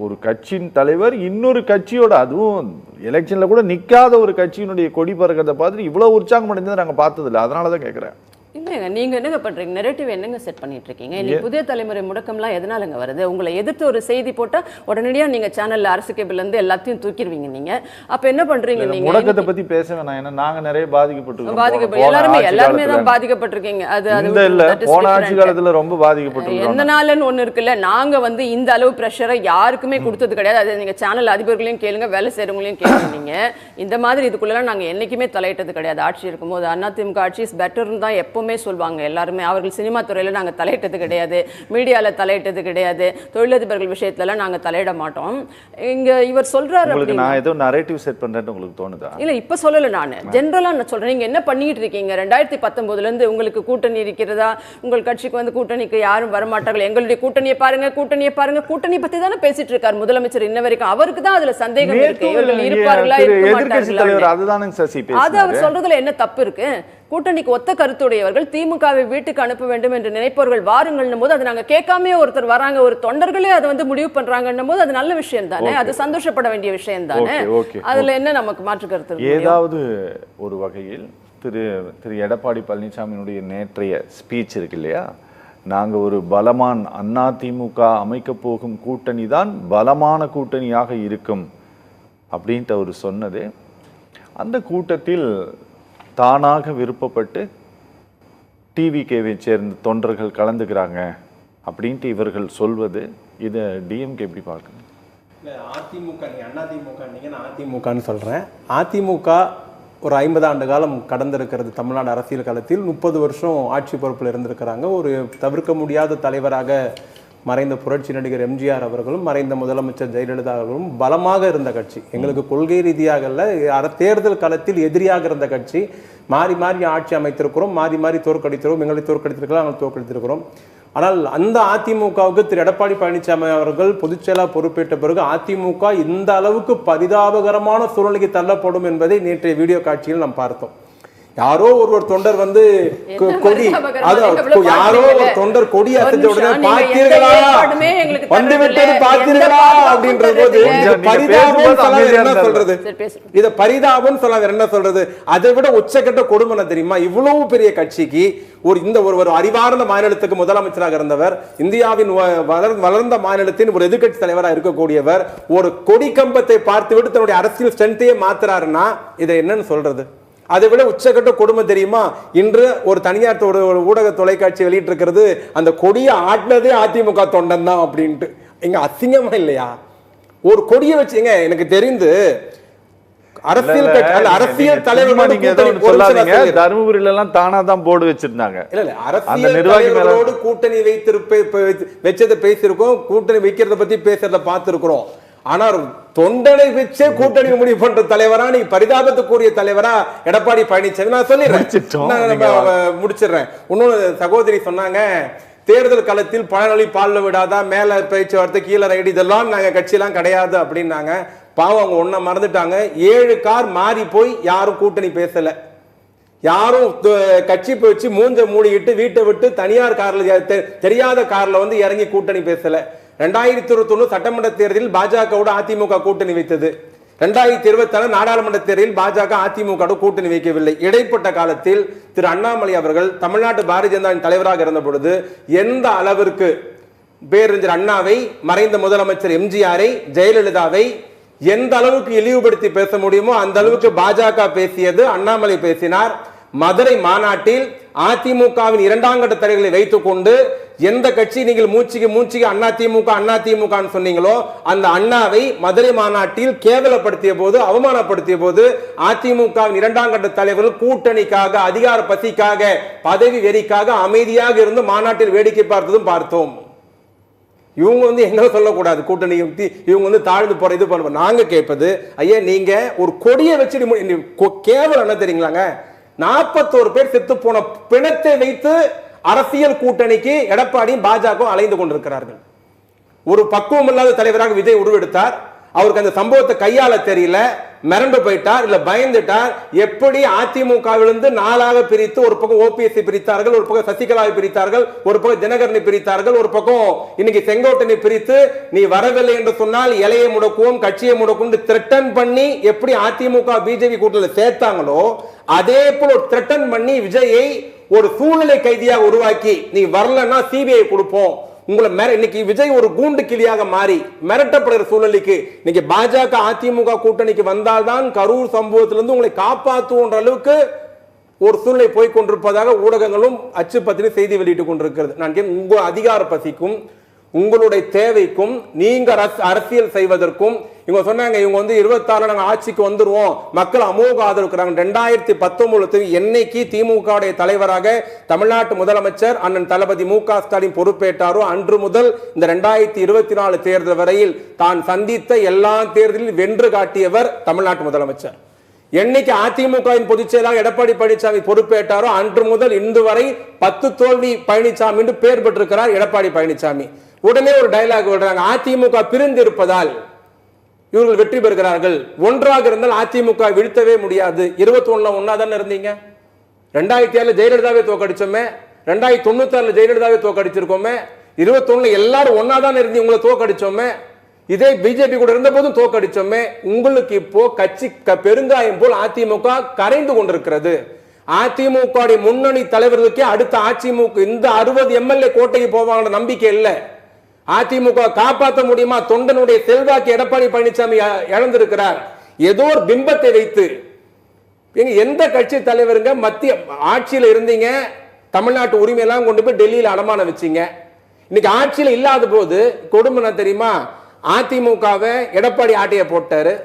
ஒரு கட்சியின் தலைவர் இன்னொரு கட்சியோட, அதுவும் எலெக்ஷன்ல கூட நிக்காத ஒரு கட்சியினுடைய கொடி பறக்கிறத பார்த்துட்டு இவ்வளவு உற்சாகம் அடைந்ததை நாங்க பார்த்தது இல்லை. அதனாலதான் கேட்கிறேன். இல்ல, நீங்க என்னங்க பண்றீங்க? நெரேட்டிவ் என்னங்க செட் பண்ணிட்டு இருக்கீங்க? இன்னைக்கு புதிய தலைமுறை முடக்கம்லாம் எதனாலங்க வருது? உங்களை எதிர்த்து ஒரு செய்தி போட்டா உடனடியா நீங்க சேனல்ல அரசு கேபிள்ல இருந்து எல்லாத்தையும் தூக்கிடுவீங்க நீங்க. அப்ப என்ன பண்றீங்க நீங்க? முடக்கத்தை பத்தி பேச வேணாம், ஏன்னா நாங்க நிறைய பாதிக்கப்பட்டிருக்கோம். எல்லாருமே தான் பாதிக்கப்பட்டிருக்கீங்க. அது இல்ல, போன ஆட்சி காலத்துல ரொம்ப பாதிக்கப்பட்டிருக்கோம். எந்த நாள்னு ஒண்ணு இருக்குல்ல, நாங்க வந்து இந்த அளவு பிரஷரை யாருக்குமே கொடுத்தது கிடையாது. அது நீங்க சேனல் அதிபர்களையும் கேளுங்க, வேலை செய்யறவங்களையும் கேளுங்க. நீங்க இந்த மாதிரி இதுக்குள்ள நாங்க என்னைக்குமே தலையிட்டது கிடையாது. ஆட்சி இருக்கும்போது அதிமுக ஆட்சி இஸ் பெட்டர்னு தான் எப்பவுமே சொல்லுவாங்க எல்லாருமே. அவர்கள் சினிமா துறையில நாங்க தலையிட்டது கிடையாது, மீடியால தலையிட்டது கிடையாது, தொழிலதிபர்கள் விஷயத்துல நாங்க தலையிட மாட்டோம். இங்க இவர் சொல்றாரு, நான் ஏதோ நரேட்டிவ் செட் பண்றேன்னு உங்களுக்கு தோணுதா? இல்ல, இப்ப சொல்லல, நான் ஜெனரலா நான் சொல்றேன். நீங்க என்ன பண்ணிட்டு இருக்கீங்க? 2019ல இருந்து உங்களுக்கு கூட்டணி இருக்கிறதா? உங்கள் கட்சிக்கு வந்து கூட்டணிக்கு யாரும் வரமாட்டார்கள், எங்களுடைய கூட்டணியை பாருங்க, கூட்டணியை பாருங்க, கூட்டணி பத்தி தானே பேசிட்டு இருக்காரு முதலமைச்சர் இன்ன வரைக்கும். அவருக்கு தான் அதுல சந்தேகம் இருக்கு, இவர்கள் இருப்பார்களா இருக்க மாட்டார்களா. அது அவர் சொல்றதுல என்ன தப்பு இருக்கு? கூட்டணிக்கு ஒத்த கருத்துடையவர்கள் திமுகவை வீட்டுக்கு அனுப்ப வேண்டும் என்று நினைப்பவர்கள் வாருங்கள்னும் போது அது நாங்க கேட்காம ஒருத்தர் வராங்க, ஒரு தொண்டர்களே அதை வந்து முடிவு பண்றாங்கன்னும் போது அது நல்ல விஷயம் தானே, அது சந்தோஷப்பட வேண்டிய விஷயம் தானே. அதுல என்ன நமக்கு மாற்று கருத்து? ஏதாவது ஒரு வகையில் திரு எடப்பாடி பழனிசாமியினுடைய நேற்றைய ஸ்பீச் இருக்கு இல்லையா, நாங்க ஒரு பலமான அதிமுக அமைக்க போகும் கூட்டணி தான் பலமான கூட்டணியாக இருக்கும் அப்படின்ட்டு அவர் சொன்னது, அந்த கூட்டத்தில் தானாக விருப்பப்பட்டு டிவிகேவை சேர்ந்த தொண்டர்கள் கலந்துக்கிறாங்க அப்படின்ட்டு இவர்கள் சொல்வது, இதை டிஎம்கே எப்படி பார்க்கணும்? இல்லை, அதிமுக நீங்கள் நான் அதிமுகன்னு சொல்கிறேன். அதிமுக ஒரு 50 ஆண்டு காலம் கடந்திருக்கிறது தமிழ்நாடு அரசியல் களத்தில். 30 வருஷம் ஆட்சி பொறுப்பில் இருந்திருக்கிறாங்க. ஒரு தவிர்க்க முடியாத தலைவராக மறைந்த புரட்சி நடிகர் எம்ஜிஆர் அவர்களும் மறைந்த முதலமைச்சர் ஜெயலலிதா அவர்களும் பலமாக இருந்த கட்சி. எங்களுக்கு கொள்கை ரீதியாக அல்ல, தேர்தல் களத்தில் எதிரியாக இருந்த கட்சி. மாறி மாறி ஆட்சி அமைத்திருக்கிறோம், மாறி மாறி தோற்கடித்திருக்கிறோம், எங்களை தோற்கடித்திருக்கிறோம், நாங்கள் தோற்கடித்திருக்கிறோம். ஆனால் அந்த அதிமுகவுக்கு திரு எடப்பாடி பழனிசாமி அவர்கள் பொதுச் செயலாளர் பொறுப்பேற்ற பிறகு அதிமுக இந்த அளவுக்கு பரிதாபகரமான சூழ்நிலைக்கு தள்ளப்படும் என்பதை நேற்றைய வீடியோ காட்சியில் நாம் பார்த்தோம். யாரோ ஒரு தொண்டர் வந்து கொடி, யாரோ ஒரு தொண்டர் கொடி அசைஞ்ச உடனே பார்த்தீர்களா, வந்துவிட்டது பார்த்தீர்களா அப்படின்ற போது பரிதாபம் சொல்லாத என்ன சொல்றது? இத பரிதாபம் சொல்லாத என்ன சொல்றது? அதை விட உச்சக்கட்ட கொடுமை தெரியுமா? இவ்வளவு பெரிய கட்சிக்கு ஒரு அறிவார்ந்த மாநிலத்துக்கு முதலமைச்சராக இருந்தவர், இந்தியாவின் வளர்ந்த மாநிலத்தின் ஒரு எதிர்கட்சி தலைவராக இருக்கக்கூடியவர் ஒரு கொடி கம்பத்தை பார்த்து விட்டு தன்னுடைய அரசியல் ஸ்ட்ரென்த்தையே மாத்துறாருன்னா இதை என்னன்னு சொல்றது? அதை விட உச்சக்கட்ட கொடுமை தெரியுமா? இன்று ஒரு தனியார் ஊடக தொலைக்காட்சி வெளியிட்டு இருக்கிறது, அந்த கொடியை ஆட்டினதே அதிமுக தொண்டன் தான் அப்படின்ட்டு. எங்க அசிங்கமா இல்லையா? ஒரு கொடியை வச்சுங்க. எனக்கு தெரிந்து அரசியல் தலைவர்களோடு தருமபுரியில எல்லாம் தானா தான் போர்டு வச்சிருந்தாங்க. அரசியல் தலைவர்களோடு கூட்டணி வச்சதை பேசியிருக்கோம், கூட்டணி வைக்கிறத பத்தி பேசுறத பார்த்திருக்கிறோம். ஆனால் தொண்டனை வச்சே கூட்டணி முடிவு பண்ற தலைவரா, நீ பரிதாபத்துக்குரிய தலைவரா எடப்பாடி பழனிசாமி. நான் சொல்லிடுறேன், முடிச்சிடுறேன். இன்னொன்னு சகோதரி சொன்னாங்க, தேர்தல் களத்தில் பழனொலி பால்ல விடாதா, மேல பேச்சுவார்த்தை கீழே ரைடு, இதெல்லாம் நாங்க கட்சியெல்லாம் கிடையாது அப்படின்னாங்க. பாவம், அவங்க ஒன்ன மறந்துட்டாங்க. 7 கார் மாறி போய் யாரும் கூட்டணி பேசல. யாரும் கட்சி வச்சு மூஞ்ச மூடிக்கிட்டு வீட்டை விட்டு தனியார் கார்ல தெரியாத கார்ல வந்து இறங்கி கூட்டணி பேசல. 2021 சட்டமன்ற தேர்தலில் பாஜகவோட அதிமுக கூட்டணி வைத்தது. 2024 நாடாளுமன்ற தேர்தலில் பாஜக அதிமுக கூட்டணி வைக்கவில்லை. இடைப்பட்ட காலத்தில் திரு அண்ணாமலை அவர்கள் தமிழ்நாட்டு பாரதிய ஜனதா தலைவராக இருந்த பொழுது எந்த அளவிற்கு பேரறிஞர் அண்ணாவை, மறைந்த முதலமைச்சர் எம்ஜிஆரை, ஜெயலலிதாவை எந்த அளவுக்கு இழிவுபடுத்தி பேச முடியுமோ அந்த அளவுக்கு பாஜக பேசியது, அண்ணாமலை பேசினார். மதுரை மாநாட்டில் அதிமுகவின் 2ஆம் கட்ட தலைவர்களை வைத்துக் கொண்டு எந்த கட்சி நீங்கள் மூச்சிக்கு அதிமுக சொன்னீங்களோ அந்த அண்ணாவை மதுரை மாநாட்டில் கேவலப்படுத்திய போது, அவமானப்படுத்திய போது அதிமுகவின் 2ஆம் கட்ட தலைவர்கள் கூட்டணிக்காக, அதிகார பசிக்காக, பதவி வெறிக்காக அமைதியாக இருந்து மாநாட்டில் வேடிக்கை பார்த்ததும் பார்த்தோம். இவங்க வந்து எங்களை சொல்லக்கூடாது கூட்டணி, இவங்க வந்து தாழ்ந்து போற இது பண்ணுவோம். நாங்க கேட்பது, ஐயா நீங்க ஒரு கொடியை வச்சுட்டு கேவலம் என்ன தெரியுங்களாங்க? 41 பேர் செத்து போன பிணத்தை வைத்து அரசியல் கூட்டணிக்கு எடப்பாடியும் பாஜக அலைந்து கொண்டிருக்கிறார்கள். ஒரு பக்குவம் இல்லாத தலைவராக விஜய் உருவெடுத்தார். அவருக்கு அந்த சம்பவத்தை கையாள தெரியல, மிரண்டு போயிட்டார், இல்ல பயந்துட்டார். எப்படி அதிமுகவிலிருந்து 4ஆக பிரித்து, ஒரு பக்கம் ஓபிஎஸ்சி பிரித்தார்கள், ஒரு பக்கம் சசிகலாவை பிரித்தார்கள், ஒரு பக்கம் தினகரனை பிரித்தார்கள், ஒரு பக்கம் இன்னைக்கு செங்கோட்டனை பிரித்து நீ வரவில்லை என்று சொன்னால் இலையை முடக்குவோம், கட்சியை முடக்கும் த்ரெட்டன் பண்ணி எப்படி அதிமுக பிஜேபி கூட்டணியில் சேர்த்தாங்களோ அதே போல த்ரெட்டன் பண்ணி விஜயை ஒரு சூழ்நிலை கைதியாக உருவாக்கி நீ வரலன்னா சிபிஐ கொடுப்போம் உங்களை இன்னைக்கு விஜய் ஒரு கூண்டு கிளியாக மாறி மிரட்டப்படுகிற சூழ்நிலைக்கு இன்னைக்கு பாஜக அதிமுக கூட்டணிக்கு வந்தால்தான் கரூர் சம்பவத்திலிருந்து உங்களை காப்பாற்றுவோன்ற அளவுக்கு ஒரு சூழ்நிலை போய் கொண்டிருப்பதாக ஊடகங்களும் அச்சு பத்திரிகை செய்தி வெளியிட்டுக் கொண்டிருக்கிறது. நான் உங்க அதிகார பசிக்கும் உங்களுடைய தேவைக்கும் நீங்க அரசியல் செய்வதற்கும் இவங்க சொன்னாங்க இவங்க வந்து 26 நாங்க ஆட்சிக்கு வந்துருவோம் மக்கள் அமோக ஆதரவு 2019 என்னைக்கு திமுக தலைவராக தமிழ்நாட்டு முதலமைச்சர் அண்ணன் தளபதி மு.க. ஸ்டாலின் பொறுப்பேற்றாரோ அன்று முதல் இந்த 2024 தேர்தல் வரையில் தான் சந்தித்த எல்லா தேர்தலில் வென்று காட்டியவர் தமிழ்நாட்டு முதலமைச்சர். என்னைக்கு அதிமுகவின் பொதுச் செயலாளர் எடப்பாடி பழனிசாமி பொறுப்பேற்றாரோ அன்று முதல் இன்று வரை 10 தோல்வி பழனிசாமி என்று பெயர் பெற்றிருக்கிறார் எடப்பாடி பழனிசாமி. உடனே ஒரு டயலாக் விடுறாங்க, அதிமுக பிரிந்து இருப்பதால் இவர்கள் வெற்றி பெறுகிறார்கள், ஒன்றாக இருந்தால் அதிமுக வீழ்த்தவே முடியாது. 21 ஒன்னாதானே இருந்தீங்க, 2007 ஜெயலலிதாவே தோக்கடிச்சோமே, 2096 ஜெயலலிதாவே தோக்கடிச்சிருக்கோமே, 21 எல்லாரும் ஒன்னாதான் இருந்து உங்களை தோக்கடிச்சோமே, இதே பிஜேபி கூட இருந்த போதும் தோக்கடிச்சோமே. உங்களுக்கு இப்போ கட்சி பெருங்காயம் போல் அதிமுக கரைந்து கொண்டிருக்கிறது. அதிமுக முன்னணி தலைவர்களுக்கே அடுத்த அதிமுக இந்த 60 எம்எல்ஏ கோட்டைக்கு போவாங்க நம்பிக்கை இல்லை. அதிமுக காப்பாற்ற முடியுமா? தொண்டனுடைய செல்வாக்கு எடப்பாடி பழனிசாமி இழந்திருக்கிறார். ஏதோ ஒரு பிம்பத்தை வைத்து எந்த கட்சி தலைவருங்க மத்திய ஆட்சியில் இருந்தீங்க, தமிழ்நாட்டு உரிமை எல்லாம் கொண்டு போய் டெல்லியில் அடமான வச்சீங்க. இன்னைக்கு ஆட்சியில் இல்லாத போது கொடுமை தெரியுமா? அதிமுகவை எடப்பாடி ஆட்டையை போட்டாரு,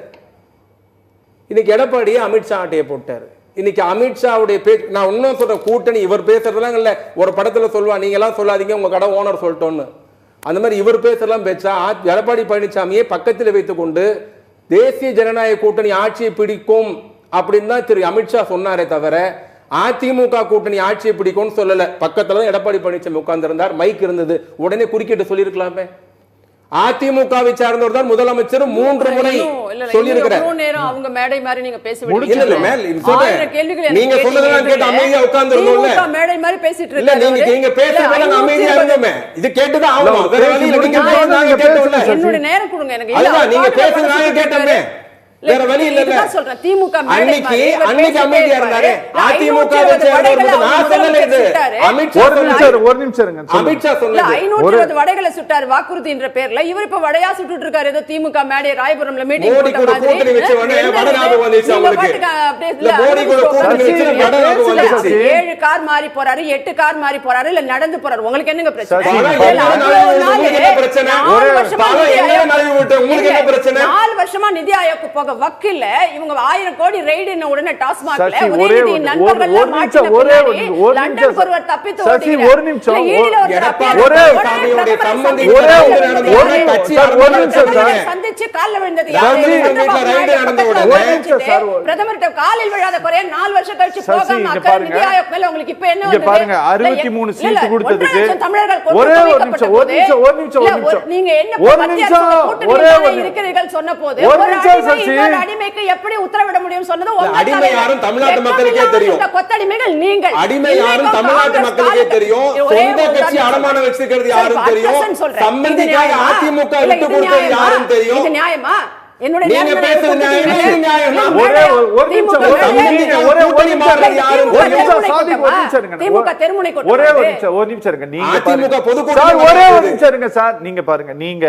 இன்னைக்கு எடப்பாடி அமித்ஷா ஆட்டையை போட்டாரு. இன்னைக்கு அமித்ஷாவுடைய பேச்சு நான் இன்னும் சொல்ற கூட்டணி இவர் பேசுறதுலாம் இல்ல, ஒரு படத்துல சொல்லுவா நீங்க எல்லாம் சொல்லாதீங்க உங்க கடை ஓனர் சொல்லிட்டோன்னு, அந்த மாதிரி இவர் பேசலாம் பேச்சா எடப்பாடி பழனிசாமியை பக்கத்தில் வைத்துக் கொண்டு தேசிய ஜனநாயக கூட்டணி ஆட்சியை பிடிக்கும் அப்படின்னு தான் திரு அமித்ஷா சொன்னாரே தவிர அதிமுக கூட்டணி ஆட்சியை பிடிக்கும்னு சொல்லல. பக்கத்துல தான் எடப்பாடி பழனிசாமி உட்கார்ந்து இருந்தார், மைக் இருந்தது, உடனே குறுக்கிட்டு சொல்லியிருக்கலாமே. அதிமுகவை சார்ந்தவர் தான் முதலமைச்சர் 3 முறை சொல்லி இருக்கிறார். அவங்க மேடை மாதிரி நீங்க பேச நீங்க சொன்னதெல்லாம் கேட்டு அமைதியா உட்கார்ந்து இருந்தோம்ல, மேடை மாதிரி பேசிட்டு இருக்கீங்க. நீங்க பேசுறதெல்லாம் அமைதியா இருந்தோமே, இது கேட்டுதான் ஆகும். வேற வழி இல்ல, நீங்க பேசுறதாங்க கேட்டோம்ல, என்னோட நேரம் கொடுங்க எனக்கு. இல்ல நீங்க பேசுறதாங்க கேட்டோமே, வேற வழி இல்ல. சொல்றேன் திமுக அன்னைக்கு அமைதியா இருந்தாரு. அதிமுகவை சேர்ந்தவர் நான் சொல்லல, இது அமித்ஷா ஒரு நிமிஷம் இருங்க. அமித்ஷா சொன்னது 520 வடைகளை சுட்டாரு வாக்குறுதின்ற பேர்ல, இவர் இப்ப வடையா சுட்டுட்டு இருக்காரு. ஏதோ திமுக மேடை ராயபுரம்ல மீட்டிங் போட்ட மாதிரி கூட்டணி வெச்ச உடனே வடை ஞாபகம் வந்துச்சு உங்களுக்கு. இல்ல மோடி கூட கூட்டணி வெச்சு வடை ஞாபகம் வந்துச்சு. 7 கார் மாறி போறாரு, 8 கார் மாறி போறாரு, இல்ல நடந்து போறாரு. உங்களுக்கு என்னங்க பிரச்சனை? உங்களுக்கு என்ன பிரச்சனை? உங்களுக்கு என்ன பிரச்சனை? 4 வருஷமா நிதி ஆயோக் போக வக்கில்ல இவங்க 1000 கோடி ரெய்டு என்ன உடனே டாஸ்மாக்ல உதயநிதி நண்பர்கள் மாட்டின லண்டன் ஒருவர் தப்பித்து ஓடினார். ஒரு நிமிஷம் ஒரே சாமியோட சம்பந்தி ஒரே கட்சி சந்திச்சு கால்ல விழுந்தது யாரு? ரெய்டு நடந்த உடனே பிரதமர்ட்ட காலில் விழாத குறைய 4 வருஷம் கழிச்சு போகாம அக்கறை நிதி ஆயோக் மேல உங்களுக்கு இப்ப என்ன வந்து பாருங்க 63 சீட் கொடுத்ததுக்கு தமிழர்கள் ஒரே ஒரு நிமிஷம் நீங்க என்ன ஒரே இருக்கிறீர்கள் சொன்னபோது ஒரு அடிமைக்கு எப்படி உத்தரவிட முடியும் சொன்னது அடிமை யாரும் தமிழ்நாட்டு மக்களுக்கே தெரியும். கொத்தடிமைகள் நீங்கள். அடிமை யாரும் தமிழ்நாட்டு மக்களுக்கே தெரியும். சொந்த கட்சி அடமான வச்சிருக்கிறது யாரும் தெரியும். சம்பந்திக்காக அதிமுக விட்டு கொடுத்தது யாரும் தெரியும். இது நியாயமா? என்னோட நீங்க பேசுறது நியாயமா? ஒரு நிமிஷம் இருங்க. நீங்க சார் நீங்க பாருங்க, நீங்க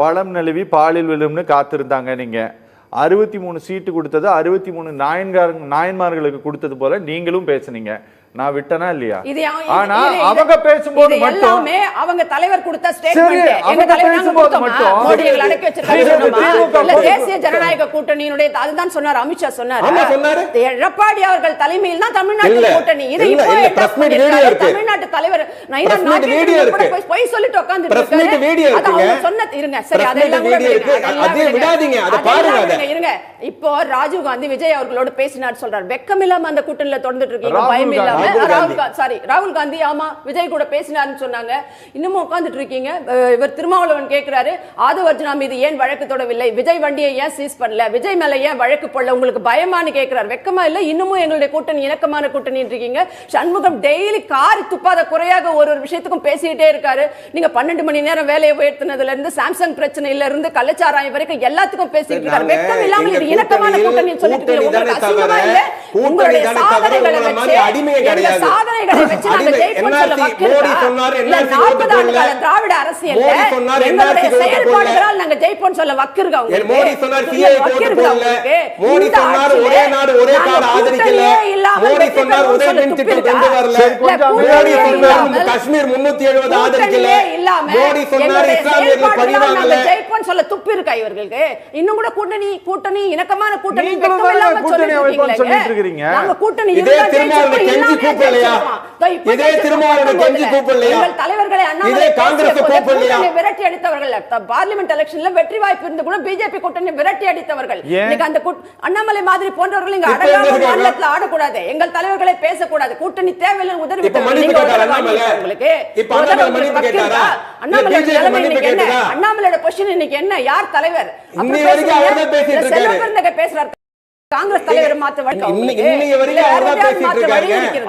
பழம் நழுவி பாலில் விழும்னு காத்திருந்தாங்க. நீங்க 63 சீட்டு கொடுத்தது 63 நாயன்மார்களுக்கு கொடுத்தது போல நீங்களும் பேசுனீங்க. நான் விட்டனா இல்லையா? ஆனா அவங்க பேசும்போது மட்டும் அவங்க தலைவர் கொடுத்த ஸ்டேட்மென்ட் எங்க தலைவர் பேசும்போது மட்டும் மோடிகளை அடக்கி வச்சிருக்காங்க. தேசிய ஜனநாயக கூட்டணியினுடைய அதுதான் சொன்னார் அமித்ஷா சொன்னார். எடப்பாடி அவர்கள் தலைமையில் தான் தமிழ்நாட்டு கூட்டணி. இது இப்போ தமிழ்நாட்டு தலைவர் போய் சொல்லிட்டு உட்கார்ந்துட்டு இருக்காரு. அது அவங்க சொன்னது. இருங்க சரி, அதெல்லாம் விடாதீங்க, அத பாருங்க. இருங்க, இப்போ ராஜீவ் காந்தி விஜய் அவர்களோட பேசினார் சொல்றாரு. வெக்கம் இல்லாம அந்த கூட்டணியில தொடர்ந்துட்டு இருக்கீங்க, பயம் இல்லாம. ராகுல் காந்தி ஆமா விஜய் கூட பேசினார்னு சொன்னாங்க, இன்னமும் உட்கார்ந்துட்டு இருக்கீங்க. இவர் திருமாவளவன் கேட்கிறாரு ஆதவ அர்ஜுனா மீது ஏன் வழக்கு தொடவில்லை, விஜய் வண்டியை ஏன் சீஸ் பண்ணல, விஜய் மேல ஏன் வழக்கு போடல, உங்களுக்கு பயமானு கேட்கிறார். வெக்கமா இல்ல? இன்னமும் எங்களுடைய கூட்டணி இணக்கமான கூட்டணி இருக்கீங்க. சண்முகம் டெய்லி காரி துப்பாத குறையாக ஒரு விஷயத்துக்கும் பேசிட்டே இருக்காரு. நீங்க 12 மணி நேரம் வேலையை உயர்த்தினதுல இருந்து சாம்சங் பிரச்சனையில இருந்து கள்ளச்சாராயம் வரைக்கும் எல்லாத்துக்கும் பேசிட்டு இருக்காரு. வெக்கம் இல்லாம இது இணக்கமான கூட்டணி சொல்லிட்டு உங்களுக்கு அசிங்கமா இல்ல? உங்களுடைய சாதனைகளை வச்சு கிடையாது. சாதனைகளை வச்சு நாங்க ஜெயிப்போம் சொல்ல மோடி சொன்னார் என்ஆர்சி ஓட்டு போடல. திராவிட அரசியல் மோடி சொன்னார் என்ஆர்சி ஓட்டு போடல. நாங்க ஜெயிப்போம் சொல்ல வக்கிருங்க உங்களுக்கு. மோடி சொன்னார் சிஏ ஓட்டு போடல. மோடி சொன்னார் ஒரே நாடு ஒரே கார்டு ஆதரிக்கல. மோடி சொன்னார் உதய மின் திட்டம் கொண்டு வரல. மோடி சொன்னார் காஷ்மீர் 370 ஆதரிக்கல. மோடி சொன்னார் இஸ்லாமியர்கள் பழிவாங்கல. ஜெயிப்போம் சொல்ல துப்பு இருக்கா இவர்களுக்கு? இன்னும் கூட கூட்டணி இணக்கமான கூட்டணி சொல்லிட்டு இருக்கீங்க. நாங்க கூட்டணி இதே திருமாவளவன் கெஞ்சி கூப்பிடலையா? இதே திருமாவளவன் கெஞ்சி கூப்பிடலையா? எங்கள் தலைவர்களை இதே காங்கிரஸ் கூப்பிடலையா? விரட்டி அடித்தவர்கள் பார்லிமெண்ட் எலெக்ஷன்ல வெற்றி வாய்ப்பு இருந்து கூட பிஜேபி கூட்டணி விரட்டி அடித்தவர்கள். இன்னைக்கு அந்த அண்ணாமலை மாதிரி போன்றவர்கள் இங்க அடங்காத மாநிலத்துல ஆடக்கூடாது. எங்கள் தலைவர்களை பேசக்கூடாது. கூட்டணி தேவையில்லை உதவி உங்களுக்கு. அண்ணாமலையோட பொசிஷன் இன்னைக்கு என்ன? யார் தலைவர்? பேசுறாரு காங்கிரஸ் தலைவர் மாத்த வழி.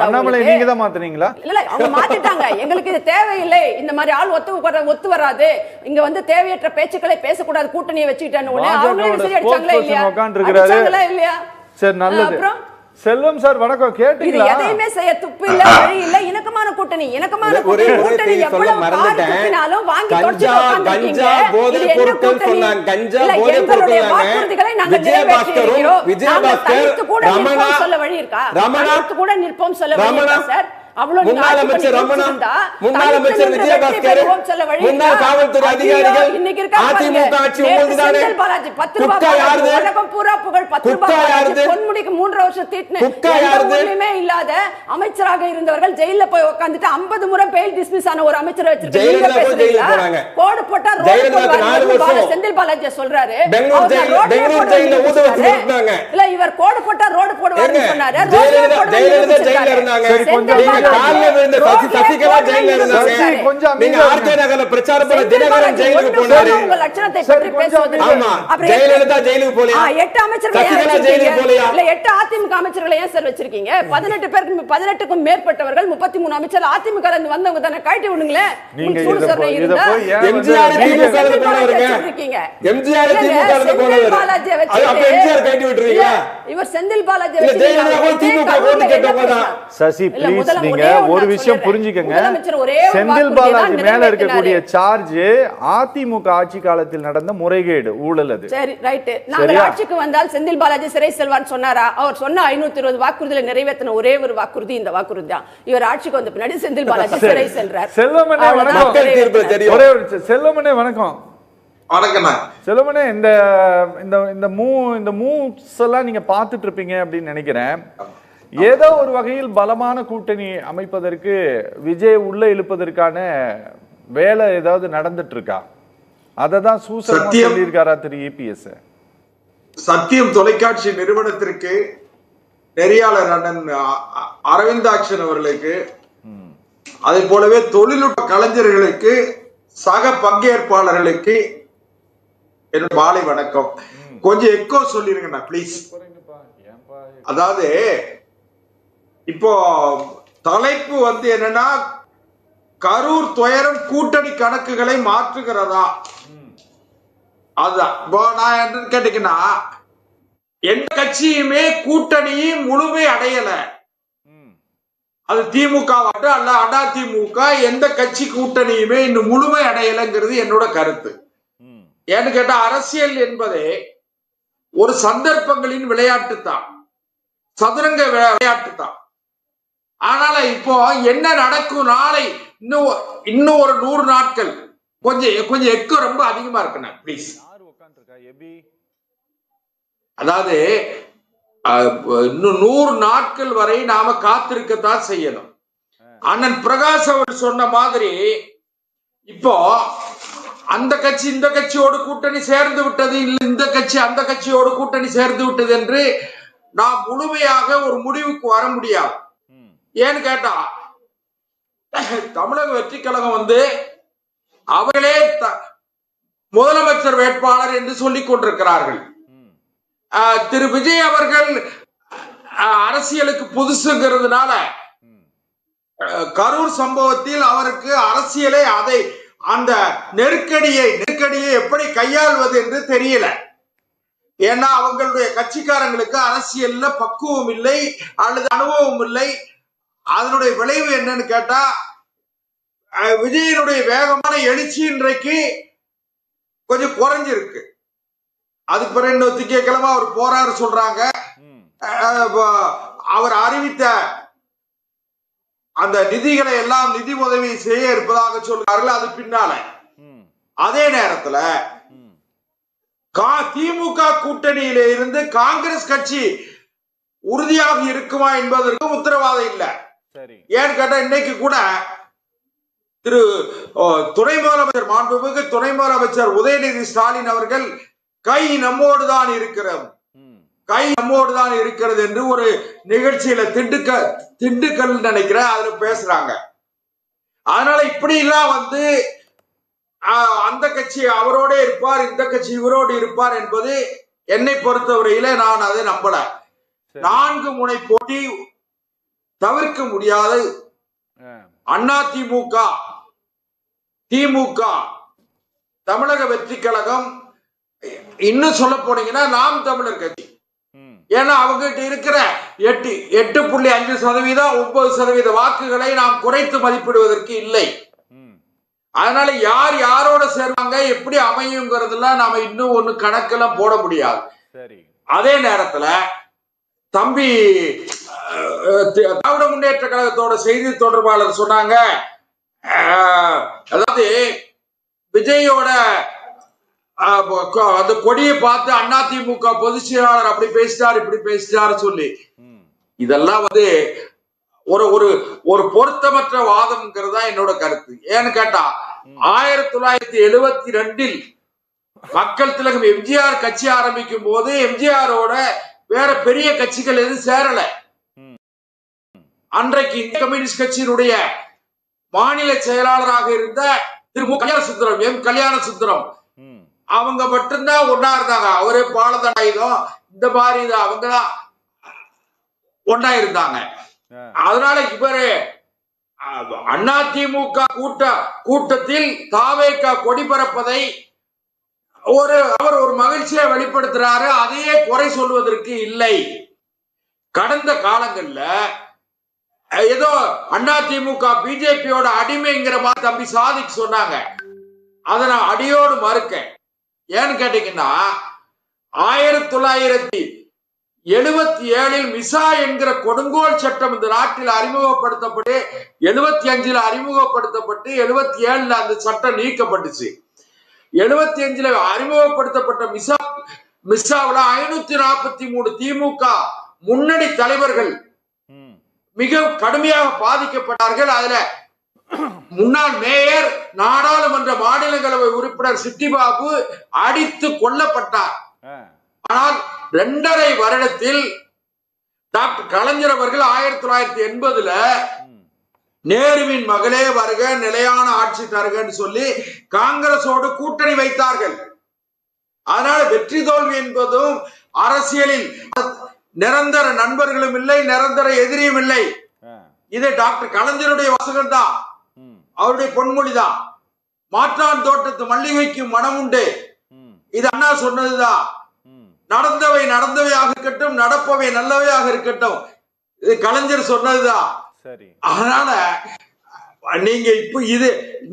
அண்ணாமலை நீங்க தான் மாத்துறீங்களா? இல்ல அவங்க மாத்திட்டாங்க. எங்களுக்கு இது தேவையில்லை. இந்த மாதிரி ஆள் ஒத்து வராது. இங்க வந்து தேவையற்ற பேச்சுக்களை பேசக்கூடாது. கூட்டணியை வச்சுக்கிட்டான்னு அவங்களே விசிறி அடிச்சாங்களா இல்லையா? சரி, நல்லது. செல்வம் சார் வணக்கம். கேட்டீங்களா? எதையுமே செய்ய துப்பு இல்ல, வழி இல்ல. இணக்கமான கூட்டணி கூட்டணி எவ்வளவு மறந்துட்டாலும் வாங்கி வாக்குறுதிகளை நாங்க நிறைவேற்றியிருக்கிறோம். கூட சொல்ல வழி இருக்கா? கூட நிற்போம் சொல்ல வழி இருக்கா சார்? முன்னாள் அமைச்சர் ரமணா, முன்னாள் அமைச்சர் விஜயபாஸ்கர், முன்னாள் காவல்துறை அதிகாரிகள், அதிமுக ஆட்சி உங்களுதுதானே? குக்கா யாருது? குக்கா யாருது? பொன்முடிக்கு 3 வருஷம் தீட்டின எதுவுமே இல்லாத அமைச்சராக இருந்தவர்கள் ஜெயில போய் உட்கார்ந்துட்டு 50 முறை பெயில் டிஸ்மிஸ் ஆன ஒரு அமைச்சரை வச்சிருக்காங்க. கோடு போட்டா ரோடு செந்தில் பாலாஜி சொல்றாரு. பெங்களூர் ஜெயில ஊத வச்சு போட்டாங்க. இல்ல இவர் கோடு போட்டா ரோடு போடுவாருன்னு சொன்னாரு. ஜெயலலிதா ஜெயில இருந்தாங்க. சசிகலா ஜெயில இருந்தாங்க. நீங்க ஆர்கே நகர்ல பிரச்சாரம் பண்ண தினகரன் ஜெயிலுக்கு போனாரு. உங்க லட்சணத்தை பற்றி பேசுவது. ஆமா, ஜெயலலிதா ஜெயிலுக்கு போலையா? 8 அமைச்சர்கள் சசிகலா ஜெயிலுக்கு போலையா? இல்ல 8 அதிமுக அமைச்சர்களை ஏன் சார் வச்சிருக்கீங்க? 18க்கும் மேற்பட்டவர்கள் 33 அமைச்சர் அதிமுக இருந்து வந்தவங்க தான. கழட்டி விடுங்களே. நீங்க இத போய் எம்ஜிஆர் திமுக ல போனவங்க. எம்ஜிஆர் திமுக ல போனவர். அப்ப எம்ஜிஆர் கழட்டி விட்டுறீங்களா? இவர் செந்தில் பாலாஜி வச்சு ஜெயலலிதா திமுக ஓட்டு கேட்டவங்க தான். சசி ப்ளீஸ் நீங்க ஒரு விஷயம் புரிஞ்சுக்கங்க. செந்தில் பாலாஜி மேல இருக்கக்கூடிய சார்ஜ் அதிமுக ஆட்சி காலத்தில் நடந்த முறைகேடு, ஊழல். அது சரி, ரைட். நாங்க ஆட்சிக்கு வந்தால் செந்தில் பாலாஜி சிறை செல்வான்னு சொன்னாரா? அவர் சொன்ன 520 வாக்குறுதிகளை நிறைவேற்றின ஒரே ஒரு வாக்குறுதி இந்த வாக்குறுதி தான். இவர் ஆட்சிக்கு வந்த பின்னாடி செந்தில் பாலாஜி சிறை சென்றார். செல்வமனே வணக்கம். ஒரே ஒரு செல்வமனே வணக்கம். செல்வமனே, இந்த மூவ்ஸ் எல்லாம் நீங்க பாத்துட்டு இருப்பீங்க அப்படின்னு நினைக்கிறேன். ஏதோ ஒரு வகையில் பலமான கூட்டணி அமைப்பதற்கு விஜய் உள்ள இழுப்பதற்கான வேலை ஏதாவது நடந்துட்டு இருக்கா? அததான் சூசகமா சொல்லியிருக்காரா திரு இபிஎஸ்? சத்தியம் தொலைக்காட்சி நிறுவனத்திற்கு நெறியாளர் அண்ணன் அரவிந்தாக்ஷன் அவர்களுக்கு, அதே போலவே தொழில்நுட்ப கலைஞர்களுக்கு, சக பங்கேற்பாளர்களுக்கு என்னோட மாலை வணக்கம். கொஞ்சம் எக்கோ சொல்லிருங்க பிளீஸ். அதாவது இப்போ தலைப்பு வந்து என்னன்னா, கரூர் துயரம் கூட்டணி கணக்குகளை மாற்றுகிறதா? அதுதான் நான் என்ன கேட்டீங்கன்னா, எந்த கட்சியுமே கூட்டணியும் முழுமை அடையல. அது திமுக அல்ல அதிமுக, எந்த கட்சி கூட்டணியுமே இன்னும் முழுமை அடையலைங்கிறது என்னோட கருத்து. ஏன்னு கேட்டா, அரசியல் என்பதே ஒரு சந்தர்ப்பங்களின் விளையாட்டு தான், சதுரங்க விளையாட்டு தான். ஆனால இப்போ என்ன நடக்கும்? நாளை இன்னும் ஒரு 100 நாட்கள் கொஞ்சம் எக்கோ ரொம்ப அதிகமா இருக்குண்ணா பிளீஸ். அதாவது இன்னும் 100 நாட்கள் வரை நாம காத்திருக்கத்தான் செய்யணும். அண்ணன் பிரகாஷ் அவர் சொன்ன மாதிரி இப்போ அந்த கட்சி இந்த கட்சியோடு கூட்டணி சேர்ந்து விட்டது, இல்ல இந்த கட்சி அந்த கட்சியோடு கூட்டணி சேர்ந்து விட்டது என்று நாம் முழுமையாக ஒரு முடிவுக்கு வர முடியாது. ஏன்னு கேட்டா, தமிழக வெற்றி கழகம் வந்து அவர்களே முதலமைச்சர் வேட்பாளர் என்று சொல்லிக் கொண்டிருக்கிறார்கள். திரு விஜய் அவர்கள் அரசியலுக்கு புதுசுங்கிறதுனால கரூர் சம்பவத்தில் அவருக்கு அரசியலை அந்த நெருக்கடியை எப்படி கையாள்வது என்று தெரியல. ஏன்னா அவங்களுடைய கட்சிக்காரங்களுக்கு அரசியல்ல பக்குவம் இல்லை அல்லது அனுபவம் இல்லை. அதனுடைய விளைவு என்னன்னு கேட்டா விஜயனுடைய வேகமான எழுச்சி இன்றைக்கு கொஞ்சம் குறைஞ்சிருக்கு. அதுக்கு பிறகு இன்னொரு திங்கட்கிழமை அவர் போறாரு சொல்றாங்க. அவர் அறிவித்த அந்த நிதிகளை எல்லாம் நிதி உதவி செய்ய இருப்பதாக சொல்றார்கள். அது பின்னால அதே நேரத்துல திமுக கூட்டணியில இருந்து காங்கிரஸ் கட்சி உறுதியாக இருக்குமா என்பதற்கு உத்தரவாதம் இல்லை. ஏன்னு கேட்டா இன்னைக்கு கூட திரு துணை முதலமைச்சர் மாண்புமிகு துணை முதலமைச்சர் உதயநிதி ஸ்டாலின் அவர்கள் கை நம்மோடு தான் இருக்கிறது என்று ஒரு நிகழ்ச்சியில திண்டுக்கல் நினைக்கிறேன் அதுல பேசுறாங்க. அதனால இப்படி எல்லாம் அந்த கட்சி அவரோட இருப்பார், இந்த கட்சி இவரோடு இருப்பார் என்பது என்னை பொறுத்தவரையில நான் அதை நம்பல. 4 முனை போட்டி தவிர்க்க முடியாது. அதிமுக, திமுக, தமிழக வெற்றி கழகம், இன்னும் சொல்ல போனீங்கன்னா நாம் தமிழர் கட்சி. ஏன்னா அவங்க இருக்கிற 8.5% 9% வாக்குகளை நாம் குறைத்து மதிப்பிடுவதற்கு இல்லை. அதனால யார் யாரோட சேர்வாங்க எப்படி அமையுங்கிறதுலாம் நாம இன்னும் ஒண்ணு கணக்கெல்லாம் போட முடியாது. அதே நேரத்துல தம்பி திராவிட முன்னேற்ற கழகத்தோட செய்தி தொடர்பாளர் சொன்னாங்க, அதாவது விஜயோட அந்த கொடியை பார்த்து அதிமுக பொதுச் செயலாளர் அப்படி பேசிட்டார் இப்படி பேசிட்டாரு சொல்லி, இதெல்லாம் ஒரு ஒரு பொருத்தமற்ற வாதம்ங்கிறதா என்னோட கருத்து. ஏன்னு கேட்டா 1972 மக்கள் திலகம் எம்ஜிஆர் கட்சி ஆரம்பிக்கும் போது எம்ஜிஆரோட வேற பெரிய கட்சிகள் எதுவும் சேரல. அன்றைக்கு இந்திய கம்யூனிஸ்ட் கட்சியினுடைய மாநில செயலாளராக இருந்த திரு கல்யாண சுந்தரம் அவங்க மட்டும்தான் ஒன்னா இருந்தாங்க. அவரே பாலதண்டாயுதம் இந்த மாதிரி அவங்கதான் ஒன்னா இருந்தாங்க. அதனால இவரு அதிமுக கூட்டத்தில் தாவேகா கொடி பறப்பதை அவர் ஒரு மகிழ்ச்சியை வெளிப்படுத்துறாரு. அதையே குறை சொல்வதற்கு இல்லை. கடந்த காலங்கள்ல ஏதோ அதிமுக பிஜேபியோட அடிமைங்கிற மாதிரி தம்பி சாதிக்கு சொன்னாங்க. அதை நான் அடியோடு மறுக்க. ஏன்னு கேட்டீங்கன்னா 1977 மிசா என்கிற கொடுங்கோல் சட்டம் இந்த நாட்டில் அறிமுகப்படுத்தப்பட்டு 75 அறிமுகப்படுத்தப்பட்டு 77 அந்த சட்டம் நீக்கப்பட்டுச்சு. 75 அறிமுகப்படுத்தப்பட்ட மிசாவில் 543 திமுக முன்னணி தலைவர்கள் மிக கடுமையாக பாதிக்கப்பட்டார்கள். அதுல முன்னாள் மேயர், நாடாளுமன்ற மாநிலங்களவை உறுப்பினர் சிட்டிபாபு அடித்து கொல்லப்பட்டார். ஆனால் 2.5 வருடத்தில் டாக்டர் கலைஞர் அவர்கள் 1980 நேருவின் மகளே வருக, நிலையான ஆட்சி தருகன்னு சொல்லி காங்கிரஸோடு கூட்டணி வைத்தார்கள். அதனால வெற்றி தோல்வி என்பதும் அரசியலில் நிரந்தர நண்பர்களும் இல்லை, நிரந்தர எதிரியும் இல்லை. இது டாக்டர் கலைஞருடைய வசனம் தான், அவருடைய பொன்மொழிதான். மாற்றான் தோட்டத்து மல்லிகைக்கு மனம் உண்டு, இது அண்ணா சொன்னதுதான். நடந்தவை நடந்தவையாக இருக்கட்டும், நடப்பவை நல்லவையாக இருக்கட்டும், இது கலைஞர் சொன்னதுதான். அதனால நீங்க இப்ப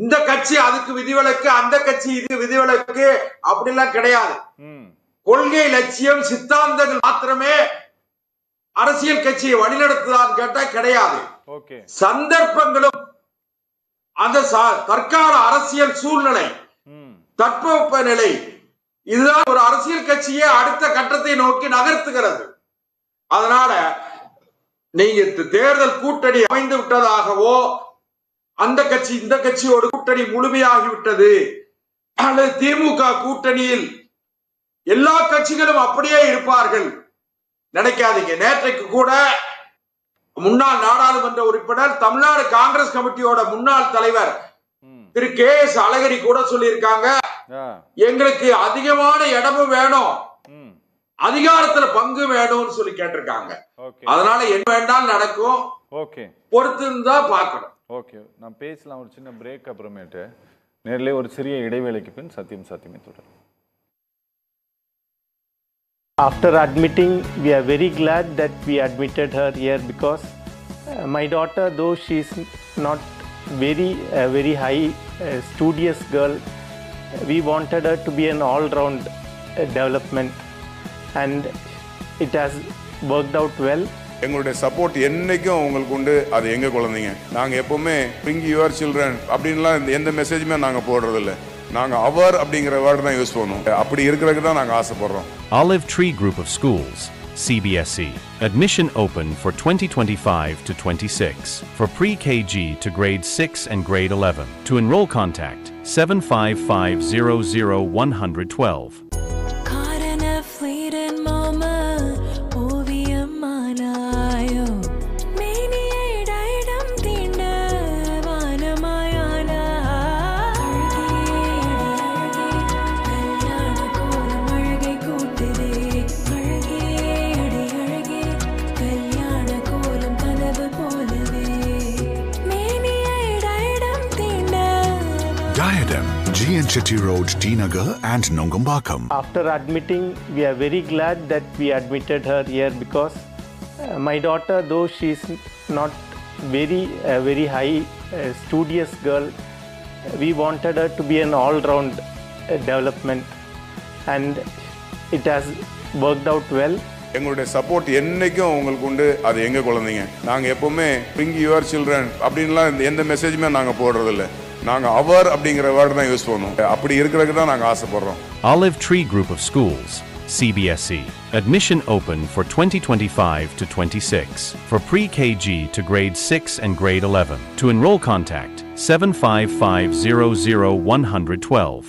இந்த கட்சி அதுக்கு விதிவிலக்கு, அந்த கட்சி இது விதிவிலக்கு அப்படிலாம் கிடையாது. கொள்கை, லட்சியம், சித்தாந்தங்கள் மாத்திரமே அரசியல் கட்சியை வழிநடத்துதான் கேட்டா கிடையாது. சந்தர்ப்பங்களும் அந்த தற்கால அரசியல் சூழ்நிலை, தட்பவெப்ப நிலை, இதுதான் ஒரு அரசியல் கட்சியை அடுத்த கட்டத்தை நோக்கி நகர்த்துகிறது. அதனால நீங்க தேர்தல் கூட்டணி அமைந்து விட்டதாகவோ, அந்த கட்சி இந்த கட்சியோட கூட்டணி முழுமையாகிவிட்டது அல்லது திமுக கூட்டணியில் எல்லா கட்சிகளும் அப்படியே இருப்பார்கள் நினைக்காதீங்க. நேற்றைக்கு கூட முன்னாள் நாடாளுமன்ற உறுப்பினர், தமிழ்நாடு காங்கிரஸ் கமிட்டியோட முன்னாள் தலைவர் திரு KS அழகிரி கூட சொல்லியிருக்காங்க, எங்களுக்கு அதிகமான இடமும் வேணும், அதிகாரத்துல பங்கு வேணும்னு சொல்லி கேட்டிருக்காங்க. அதனால என்ன வேண்டாம் நடக்கும், பொறுத்து இருந்தா பார்க்கணும். ஓகே, நான் பேசலாம். ஒரு சின்ன பிரேக் அப்புறமேட்டு நேரிலே ஒரு சிறிய இடைவேளைக்கு பின் சத்தியம் சாத்தியமே தொடரும். After admitting, we are very glad that we admitted her here because My daughter, though she is not very high studious girl, we wanted her to be an all-round development, and it has worked out well. எங்களுடைய support என்னைக்கும் உங்களுக்கு உண்டு. அது எங்க குழந்தைங்க. நாங்க எப்பவுமே bring your children அப்படின்லாம் எந்த மெசேஜுமே நாங்க போடுறதில்ல. நாங்க அவர் அப்படிங்கிற வேர்ட் தான் யூஸ் பண்ணுவோம். அப்படி இருக்கிறதுக்கு தான் நாங்க ஆசைப்படுறோம். Olive Tree Group of Schools, CBSE. Admission open for 2025 to 26 for pre-KG to grade 6 and grade 11. To enroll, contact 755000112. Diadem, G.N. Chetty Road, T Nagar and Nongambakam. After admitting, we are very glad that we admitted her here because my daughter, though she is not very high studious girl, we wanted her to be an all-round development, and it has worked out well. எங்களுடைய support என்னைக்கும் உங்களுக்கு உண்டு. அது எங்க குழந்தைங்க. நாங்க எப்பவுமே bring your children அப்படின்லாம் எந்த மெசேஜுமே நாங்க போடுறதில்ல. நாங்க அவர் அப்படிங்கிற வேர்ட் தான் யூஸ் பண்ணுவோம். அப்படி இருக்கிறதுக்கு தான் நாங்க ஆசைப்படுறோம். Olive Tree Group of Schools, CBSE. Admission open for 2025 to 26 for pre-KG to grade 6 and grade 11. To enroll, contact 755000112.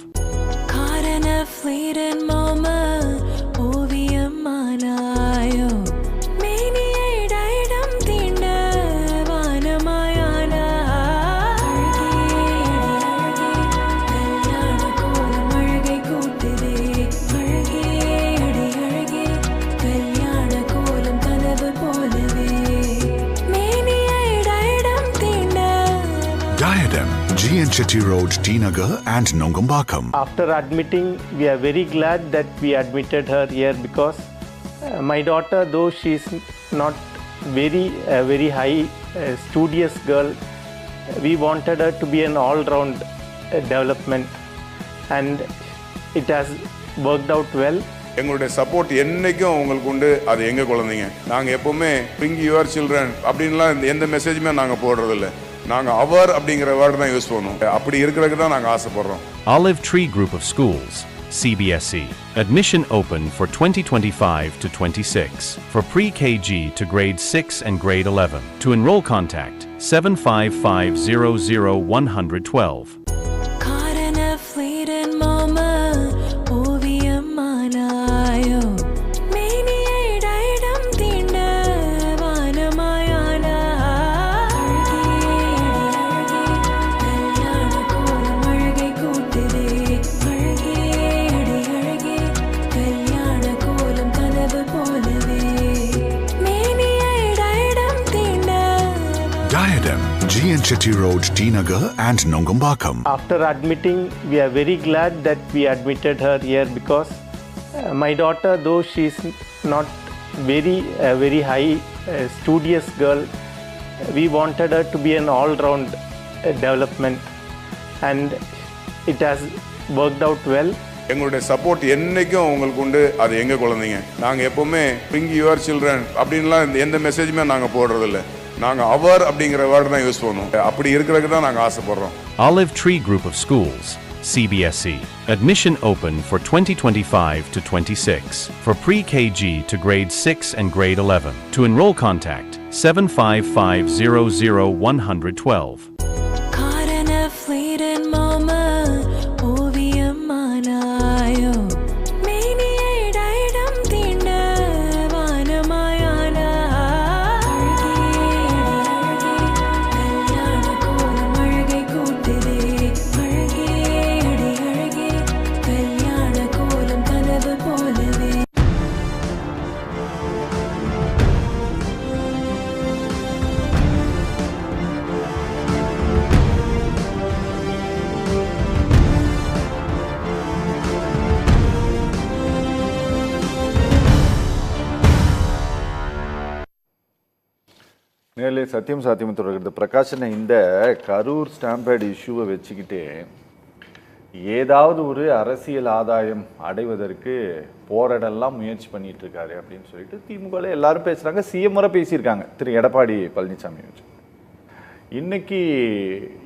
Diadem, G.N. Chetty Road, T Nagar and Nongambakam. After admitting, we are very glad that we admitted her here because my daughter, though she is not very high studious girl, we wanted her to be an all-round development, and it has worked out well. எங்களுடைய support என்னைக்கும் உங்களுக்கு உண்டு. அது எங்க குழந்தைங்க. நாங்க எப்பவுமே bring your children அப்படின்லாம் எந்த மெசேஜுமே நாங்க போடுறதில்ல. நாங்க அவர் அப்படிங்கிற வேர்ட் தான் யூஸ் பண்ணுவோம். அப்படி இருக்கிறதுக்கு தான் நாங்க ஆசைப்படுறோம். Olive Tree Group of Schools, CBSE. Admission open for 2025 to 26 for pre-KG to grade 6 and grade 11. To enroll, contact 755000112. Diadem, G.N. Chetty Road, T Nagar and Nongambakam. After admitting, we are very glad that we admitted her here because my daughter, though she is not very high studious girl, we wanted her to be an all-round development, and it has worked out well. எங்களுடைய support என்னைக்கும் உங்களுக்கு உண்டு. அது எங்க குழந்தைங்க. நாங்க எப்பவுமே bring your children அப்படின்லாம் எந்த மெசேஜுமே நாங்க போடுறதில்ல. நாங்க அவர் அப்படிங்கிற வேர்ட் தான் யூஸ் பண்ணுவோம். அப்படி இருக்கிறதுக்கு தான் நாங்க ஆசைப்படுறோம். Olive Tree Group of Schools, CBSE. Admission open for 2025 to 26 for pre-KG to grade 6 and grade 11. To enroll, contact 755000112. நேரிலே சத்தியம் சாத்தியம் தொடர்கிறது பிரகாஷனை இந்த கரூர் ஸ்டாம்பேட் இஷ்யூவை வச்சுக்கிட்டே ஏதாவது ஒரு அரசியல் ஆதாயம் அடைவதற்கு போராடலாம் முயற்சி பண்ணிட்டு இருக்காரு அப்படின்னு சொல்லிட்டு திமுக எல்லாரும் பேசுறாங்க. சிஎம் முறை பேசியிருக்காங்க திரு எடப்பாடி பழனிசாமி. இன்னைக்கு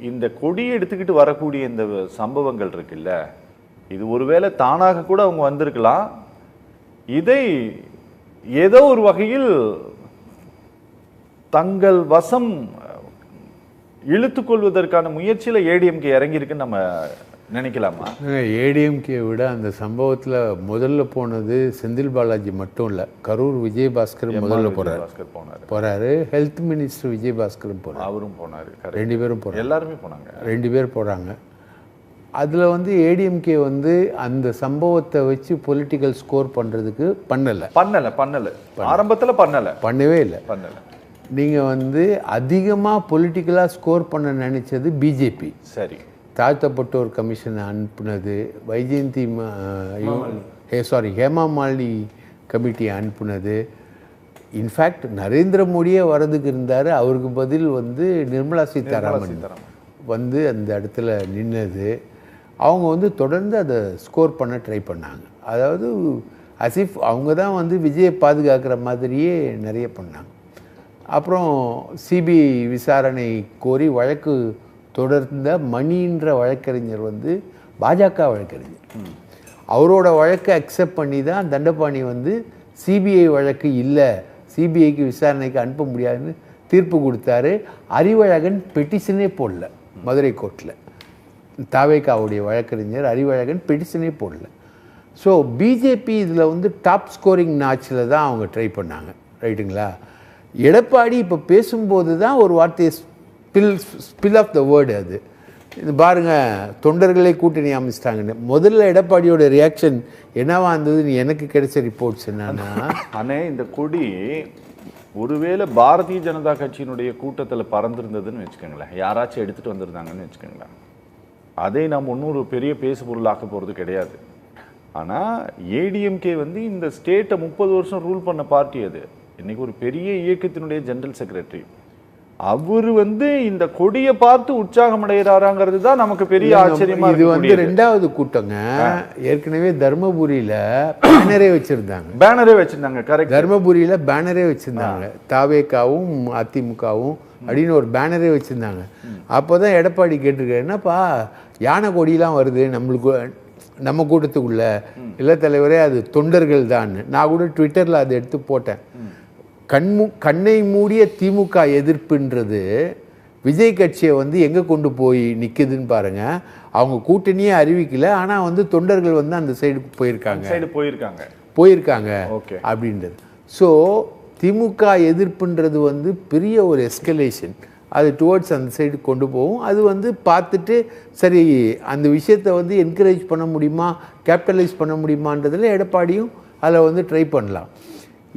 இந்த கொடியை எடுத்துக்கிட்டு வரக்கூடிய இந்த சம்பவங்கள் இருக்குல்ல, இது ஒருவேளை தானாக கூட அவங்க வந்திருக்கலாம். இதை ஏதோ ஒரு வகையில் தங்கள் வசம் இழுத்துக்கொள்வதற்கான முயற்சியில ஏடிஎம்கே இறங்கியிருக்குன்னு நம்ம நினைக்கலாமா? ஏடிஎம்கே விட அந்த சம்பவத்தில் முதல்ல போனது செந்தில் பாலாஜி மட்டும் இல்லை, கரூர் விஜயபாஸ்கர் முதல்ல போறாரு, ஹெல்த் மினிஸ்டர் விஜயபாஸ்கரும் போறாரு, அவரும் போனாரு, 2 பேரும் போறாங்க, எல்லாருமே போனாங்க, 2 பேர் போறாங்க. அதில் வந்து ஏடிஎம்கே வந்து அந்த சம்பவத்தை வச்சு பொலிட்டிக்கல் ஸ்கோர் பண்ணுறதுக்கு பண்ணலை. ஆரம்பத்தில் பண்ணவே இல்லை. நீங்கள் வந்து அதிகமாக பொலிட்டிக்கலாக ஸ்கோர் பண்ண நினைச்சது பிஜேபி. சரி, தாழ்த்தப்பட்டோர் கமிஷனை அனுப்புனது, வைஜெயந்தி ஹேமா மாலினி கமிட்டியை அனுப்புனது. இன்ஃபேக்ட் நரேந்திர மோடியே வரதுக்கு இருந்தார், அவருக்கு பதில் வந்து நிர்மலா சீதாராமன் வந்து அந்த இடத்துல நின்னது. அவங்க வந்து தொடர்ந்து அதை ஸ்கோர் பண்ண ட்ரை பண்ணாங்க. அதாவது அசிஃப் அவங்க தான் வந்து விஜயை பாதுகாக்கிற மாதிரியே நிறைய பண்ணாங்க. அப்புறம் சிபிஐ விசாரணை கோரி வழக்கு தொடர்ந்த மணின்ற வழக்கறிஞர் வந்து பாஜக வழக்கறிஞர், அவரோட வழக்கை அக்செப்ட் பண்ணி தான் தண்டபாணி வந்து சிபிஐ வழக்கு இல்லை, சிபிஐக்கு விசாரணைக்கு அனுப்ப முடியாதுன்னு தீர்ப்பு கொடுத்தாரு. அறிவழகன் பெட்டிஷனே போடல மதுரை கோர்ட்டில். தாவேகாவுடைய வழக்கறிஞர் அறிவழகன் பெட்டிஷனே போடல. ஸோ பிஜேபி இதில் வந்து டாப் ஸ்கோரிங் நாச்சில் தான் அவங்க ட்ரை பண்ணாங்க. ரைட்டுங்களா? எடப்பாடி இப்போ பேசும்போது தான் ஒரு வார்த்தையை ஸ்பில் ஆஃப் த வேர்டு அது. இது பாருங்கள், தொண்டர்களே கூட்டணி அமைச்சிட்டாங்கன்னு. முதல்ல எடப்பாடியோட ரியாக்ஷன் என்னவா இருந்ததுன்னு எனக்கு கிடைச்ச ரிப்போர்ட்ஸ் என்னன்னா, ஆனால் இந்த கொடி ஒருவேளை பாரதிய ஜனதா கட்சியினுடைய கூட்டத்தில் பறந்துருந்ததுன்னு வச்சுக்கோங்களேன், யாராச்சும் எடுத்துகிட்டு வந்திருந்தாங்கன்னு வச்சுக்கோங்களேன், அதை நாம் ஒன்றும் ஒரு பெரிய பேசு பொருளாக்க போகிறது கிடையாது. ஆனால் ஏடிஎம்கே வந்து இந்த ஸ்டேட்டை 30 வருஷம் ரூல் பண்ண பார்ட்டி அது. இன்னைக்கு ஒரு பெரிய இயக்கத்தினுடைய ஜெனரல் செக்ரட்டரி அவர் வந்து இந்த கொடியை பார்த்து உற்சாகம் அடைகிறாராங்கிறது தான் நமக்கு பெரிய ஆச்சரியமா இது வந்து 2வது கூட்டங்க. ஏற்கனவே தர்மபுரியில பேனரே வச்சிருந்தாங்க. கரெக்ட், தர்மபுரியில பேனரே வச்சிருந்தாங்க. தாவேகாவும் அதிமுகவும் அப்படின்னு ஒரு பேனரே வச்சிருந்தாங்க. அப்போதான் எடப்பாடி கேட்டிருக்காரு, என்னப்பா யானை கொடியெல்லாம் வருது நம்ம கூட்டத்துக்குள்ள, இல்லை தலைவரே அது தொண்டர்கள் தான். நான் கூட ட்விட்டரில் அதை எடுத்து போட்டேன். கண்ணை மூடிய திமுக எதிர்ப்புன்றது விஜய் கட்சியை வந்து எங்கே கொண்டு போய் நிற்குதுன்னு பாருங்க. அவங்க கூட்டணியே அறிவிக்கல, ஆனால் வந்து தொண்டர்கள் வந்து அந்த சைடு போயிருக்காங்க அப்படின்றது. ஸோ திமுக எதிர்ப்புன்றது வந்து பெரிய ஒரு எஸ்கலேஷன், அது டுவர்ட்ஸ் அந்த சைடு கொண்டு போகும். அது வந்து பார்த்துட்டு சரி அந்த விஷயத்தை வந்து என்கரேஜ் பண்ண முடியுமா, கேபிட்டலைஸ் பண்ண முடியுமான்றதில் எடப்பாடியும் அதில் வந்து ட்ரை பண்ணலாம்.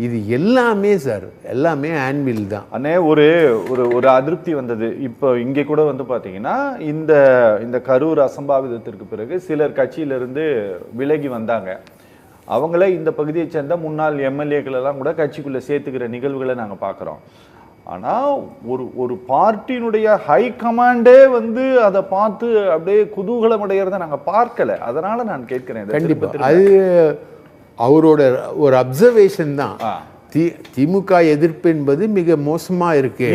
இது எல்லாமே சார் எல்லாமே ஆன்வில் தான். அண்ணே ஒரு ஒரு ஒரு அதிருப்தி வந்தது. இப்போ இங்கே கூட வந்து பார்த்தீங்கன்னா இந்த இந்த கரூர் அசம்பாவிதத்திற்கு பிறகு சிலர் கட்சியிலிருந்து விலகி வந்தாங்க. அவங்கள இந்த பகுதியை சேர்ந்த முன்னாள் எம்எல்ஏக்களெல்லாம் கூட கட்சிக்குள்ளே சேர்த்துக்கிற நிகழ்வுகளை நாங்கள் பார்க்குறோம். ஆனால் ஒரு பார்ட்டியினுடைய ஹை கமாண்டே வந்து அதை பார்த்து அப்படியே குதூகலம் அடைகிறத நாங்கள் பார்க்கல. அதனால நான் கேட்கிறேன். கண்டிப்பாக அது அவரோட ஒரு அப்சர்வேஷன் தான். திமுக எதிர்ப்பு என்பது மிக மோசமா இருக்கு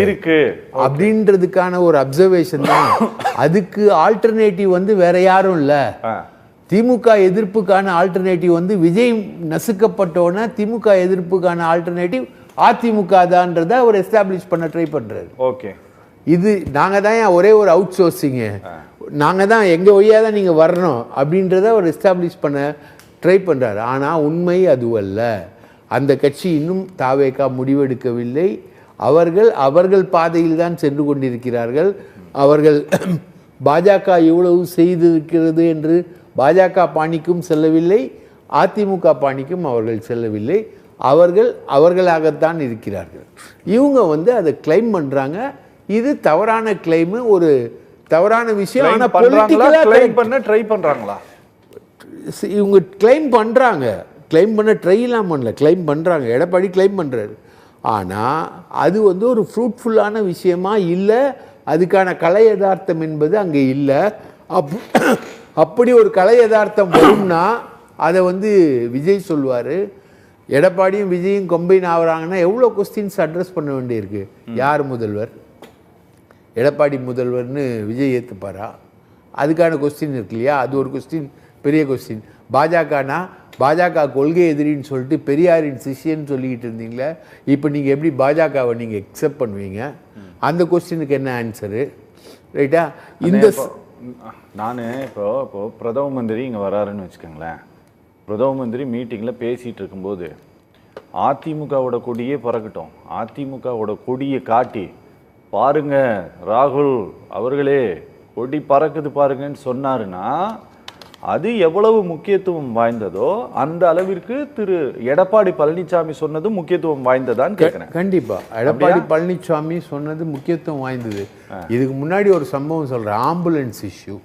அப்படின்றதுக்கான ஒரு அப்சர்வேஷன் தான். அதுக்கு ஆல்டர்னேட்டிவ் வந்து வேற யாரும் இல்ல. திமுக எதிர்ப்புக்கான ஆல்டர்னேட்டிவ் வந்து விஜய் நசுக்கப்பட்டோன்னா திமுக எதிர்ப்புக்கான ஆல்டர்னேட்டிவ் அதிமுக தான்றதை அவர் எஸ்டாப்ளிஷ் பண்ண ட்ரை பண்றாரு. ஓகே, இது நாங்க தான் ஒரே ஒரு அவுட் சோர்சிங்கு, நாங்க தான் எங்க வழியா தான் நீங்க வரணும் அப்படின்றத அவர் எஸ்டாப்ளிஷ் பண்ண ட்ரை பண்ணுறாரு. ஆனால் உண்மை அதுவல்ல. அந்த கட்சி இன்னும் தாவேகா முடிவெடுக்கவில்லை. அவர்கள் பாதையில் தான் சென்று கொண்டிருக்கிறார்கள். அவர்கள் பாஜக இவ்வளவு செய்திருக்கிறது என்று பாஜக பாணிக்கும் செல்லவில்லை, அதிமுக பாணிக்கும் அவர்கள் செல்லவில்லை. அவர்களாகத்தான் இருக்கிறார்கள். இவங்க வந்து அதை கிளைம் பண்ணுறாங்க. இது தவறான கிளைமு, ஒரு தவறான விஷயம். ஆனால் ட்ரை பண்ணுறாங்களா இவங்க கிளைம் பண்ணுறாங்க, கிளைம் பண்ண ட்ரைலாம் பண்ணல, கிளைம் பண்ணுறாங்க. எடப்பாடி கிளைம் பண்ணுறாரு. ஆனால் அது வந்து ஒரு ஃப்ரூட்ஃபுல்லான விஷயமா இல்லை, அதுக்கான கலை யதார்த்தம் என்பது அங்கே இல்லை. அப்படி ஒரு கலை யதார்த்தம் வரும்னா அதை வந்து விஜய் சொல்வார். எடப்பாடியும் விஜயும் கம்பைன் ஆகுறாங்கன்னா எவ்வளோ கொஸ்டின்ஸ் அட்ரஸ் பண்ண வேண்டியிருக்கு. யார் முதல்வர், எடப்பாடி முதல்வர்னு விஜய் ஏற்றுப்பாரா? அதுக்கான கொஸ்டின் இருக்கு இல்லையா? அது ஒரு கொஸ்டின், பெரிய கொஸ்டின். பாஜகனா பாஜக கொள்கை எதிரின்னு சொல்லிட்டு பெரியாரின் சிஷியன்னு சொல்லிக்கிட்டு இருந்தீங்களே, இப்போ நீங்கள் எப்படி பாஜகவை நீங்கள் எக்ஸெப்ட் பண்ணுவீங்க? அந்த கொஸ்டினுக்கு என்ன ஆன்சரு? ரைட்டா? இந்த நான் இப்போ பிரதம மந்திரி இங்கே வராருன்னு வச்சுக்கோங்களேன். பிரதம மந்திரி மீட்டிங்கில் பேசிகிட்டு இருக்கும்போது அதிமுகவோட கொடியே பறக்கட்டும், அதிமுகவோட கொடியை காட்டி பாருங்க ராகுல் அவர்களே கொடி பறக்குது பாருங்கன்னு சொன்னாருன்னா அது எவ்வளவு முக்கியத்துவம் வாய்ந்ததோ அந்த அளவிற்கு திரு எடப்பாடி பழனிசாமி சொன்னது முக்கியத்துவம் வாய்ந்ததான்னு கேட்குறேன். கண்டிப்பா எடப்பாடி பழனிசாமி சொன்னது முக்கியத்துவம் வாய்ந்தது. இதுக்கு முன்னாடி ஒரு சம்பவம் சொல்றேன். Ambulance issue.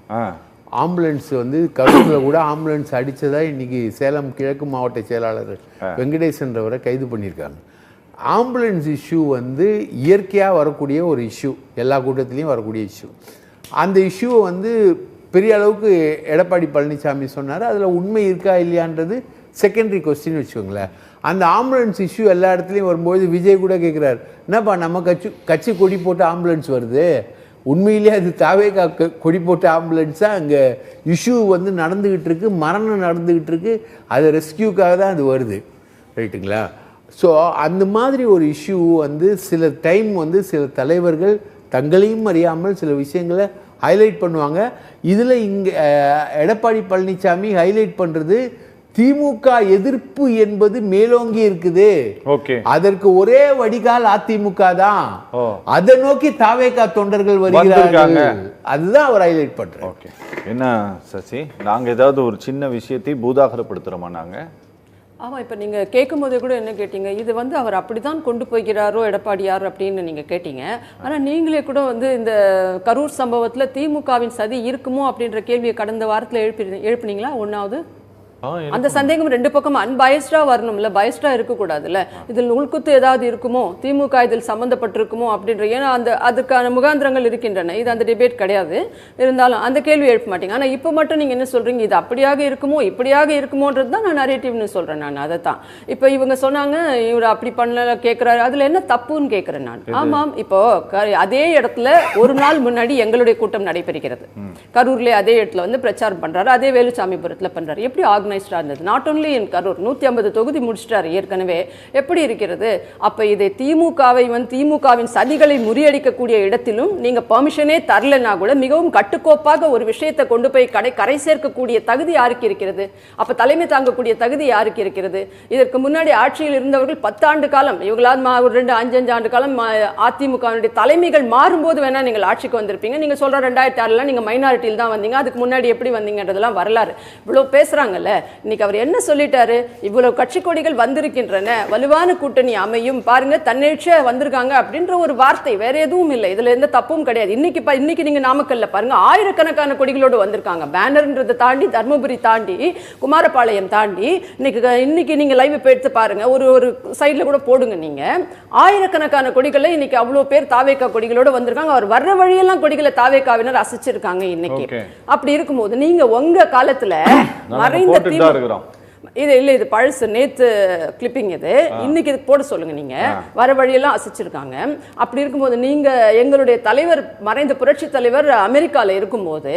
ஆம்புலன்ஸ் வந்து கரூரில் கூட ஆம்புலன்ஸ் அடித்ததா இன்னைக்கு சேலம் கிழக்கு மாவட்ட செயலாளர் வெங்கடேசன்றவரை கைது பண்ணியிருக்காங்க. ஆம்புலன்ஸ் இஷ்யூ வந்து இயற்கையாக வரக்கூடிய ஒரு இஷ்யூ, எல்லா கூட்டத்திலையும் வரக்கூடிய இஷ்யூ. அந்த இஷ்யூவை வந்து பெரிய அளவுக்கு எடப்பாடி பழனிசாமி சொன்னார். அதில் உண்மை இருக்கா இல்லையான்றது செகண்டரி கொஸ்டின் வச்சுக்கோங்களேன். அந்த ஆம்புலன்ஸ் இஷ்யூ எல்லா இடத்துலையும் வரும்போது விஜய் கூட கேட்குறாரு, என்னப்பா நம்ம கட்சி கொடி போட்டு ஆம்புலன்ஸ் வருது, உண்மையிலே அது தாவேகா கொடி போட்ட ஆம்புலன்ஸாக அங்கே இஷ்யூ வந்து நடந்துக்கிட்டு இருக்கு, மரணம் நடந்துக்கிட்டு இருக்கு, அது ரெஸ்கியூக்காக தான் அது வருது. ரைட்டுங்களா? ஸோ அந்த மாதிரி ஒரு இஷ்யூ வந்து சில டைம் வந்து சில தலைவர்கள் தங்களையும் அறியாமல் சில விஷயங்களை ஹைலைட் பண்ணுவாங்க. இதில் இங்கே எடப்பாடி பழனிசாமி ஹைலைட் பண்ணுறது திமுக எதிர்ப்பு என்பது மேலோங்கி இருக்குது. அதற்கு ஒரே வடிகால் அதிமுக தான். அதை நோக்கி தாவேகா தொண்டர்கள் வருகிறார்கள். அதுதான் அவர் ஹைலைட் பண்றார். ஓகே, என்ன சசி, நாங்க ஏதாவது ஒரு சின்ன விஷயத்தை பூதாகரப்படுத்துறோமா? நாங்க ஆமாம், இப்போ நீங்கள் கேட்கும் போதே கூட என்ன கேட்டீங்க, இது வந்து அவர் அப்படி தான் கொண்டு போகிறாரோ எடப்பாடியார் அப்படின்னு நீங்கள் கேட்டீங்க. ஆனால் நீங்களே கூட வந்து இந்த கரூர் சம்பவத்தில் திமுகவின் சதி இருக்குமோ அப்படின்ற கேள்வியை கடந்த வாரத்தில் எழுப்பினீங்களா? ஒன்றாவது அந்த சந்தேகம் ரெண்டு பக்கம் அன்பயஸ்டா வரணும்ல, பயஸ்டா இருக்கக்கூடாதுல்ல. இதில் உள்குத்து ஏதாவது இருக்குமோ, திமுக இதில் சம்பந்தப்பட்டிருக்குமோ அப்படின்ற, ஏன்னா அதுக்கான முகாந்திரங்கள் இருக்கின்றன. இது அந்த டிபேட் கிடையாது. இருந்தாலும் அந்த கேள்வி எழுப்ப மாட்டீங்க. ஆனால் இப்போ மட்டும் நீங்கள் என்ன சொல்றீங்க, இது அப்படியாக இருக்குமோ இப்படியாக இருக்குமோன்றது தான் நான் நரேட்டிவ்னு சொல்றேன். நான் அதை தான் இப்போ இவங்க சொன்னாங்க, இவர் அப்படி பண்ணல கேட்குறாரு, அதில் என்ன தப்புன்னு கேட்குறேன் நான். ஆமாம், இப்போ அதே இடத்துல ஒரு நாள் முன்னாடி எங்களுடைய கூட்டம் நடைபெறுகிறது. கரூர்லேயே அதே இடத்துல வந்து பிரச்சாரம் பண்றாரு, அதே வேலுசாமிபுரத்தில் பண்றாரு. எப்படி ஆர்கனைஸ்டா இருந்தது? நாட் ஓன்லி இன் கரூர், 150 தொகுதி முடிச்சிட்டாரு ஏற்கனவே. எப்படி இருக்கிறது? அப்ப இதை திமுகவை வந்து திமுகவின் சதிகளை முறியடிக்கக்கூடிய இடத்திலும் நீங்க பெர்மிஷனே தரலனா கூட மிகவும் கட்டுக்கோப்பாக ஒரு விஷயத்தை கொண்டு போய் கரை சேர்க்கக்கூடிய தகுதி யாருக்கு இருக்கிறது? அப்ப தலைமை தாங்கக்கூடிய தகுதி யாருக்கு இருக்கிறது? இதற்கு முன்னாடி ஆட்சியில் இருந்தவர்கள் 10 ஆண்டு காலம், இவங்களால் ஒரு 2-5 ஆண்டு காலம் அதிமுகவினுடைய தலைமைகள் மாறும்போது வேணா நீங்கள் ஆட்சிக்கு வந்திருப்பீங்க. நீங்க சொல்ற 2006 நீங்க மைனாரிட்டியில் தான் வந்தீங்க, அதுக்கு முன்னாடி எப்படி வந்தீங்கன்றதெல்லாம் வரலாறு. இவ்வளவு பேசுறாங்கல்ல, இன்னைக்கு அவர் என்ன சொல்லிட்டாரு? இவ்வளவு கட்சி கொடிகள் வந்திருக்கின்றன, வலுவான கூட்டணி அமையும் பாருங்க, தன்னெழுச்சியா வந்திருக்காங்க அப்படின்ற ஒரு வார்த்தை, வேற எதுவும் இல்லை. இதுல எந்த தப்பும் கிடையாது. இன்னைக்கு நீங்க நாமக்கல்ல பாருங்க, ஆயிரக்கணக்கான கொடிகளோடு வந்திருக்காங்க. பேனர்ன்றதை தாண்டி, தர்மபுரி தாண்டி, குமாரபாளையம் தாண்டி, இன்னைக்கு நீங்க லைவ் எடுத்து பாருங்க, ஒரு சைட்ல கூட போடுங்க. நீங்க ஆயிரக்கணக்கான கொடிகளை இன்னைக்கு அவ்வளவு பேர் தாவேகா கொடிகளோட வந்திருக்காங்க. அவர் வர்ற வழியெல்லாம் கொடிகளை தாவேகாவினர் அசைச்சிருக்காங்க இன்னைக்கு. அப்படி இருக்கும்போது நீங்க உங்க காலத்துல மறைந்த இது பழசு, நேத்து கிளிப்பிங் இது, இன்னைக்கு இது போட சொல்லுங்க. நீங்க வர வழியெல்லாம் அசைச்சிருக்காங்க. அப்படி இருக்கும்போது நீங்க எங்களுடைய தலைவர், மறைந்த புரட்சி தலைவர் அமெரிக்கால இருக்கும்போது,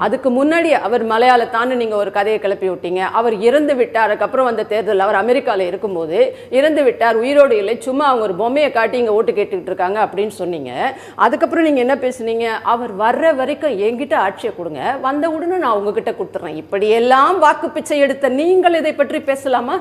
அதுக்கு முன்னாடி அவர் மலையாளத்தான்னு நீங்க ஒரு கதையை கிளப்பி விட்டீங்க. அவர் இறந்து விட்டார், அதுக்கப்புறம் வந்த தேர்தல் அவர் அமெரிக்கால இருக்கும்போது இறந்து விட்டார், உயிரோடு இல்லை, சும்மா அவங்க ஒரு பொம்மையை காட்டி இங்க ஓட்டு கேட்டுக்கிட்டு இருக்காங்க அப்படின்னு சொன்னீங்க. அதுக்கப்புறம் நீங்க என்ன பேசுனீங்க? அவர் வர்ற வரைக்கும் என்கிட்ட ஆட்சியை கொடுங்க, வந்த உடனே நான் உங்ககிட்ட கொடுத்துறேன். இப்படியெல்லாம் வாக்கு பிச்சை எடுத்த நீங்கள் இதை பற்றி பேசலாமா?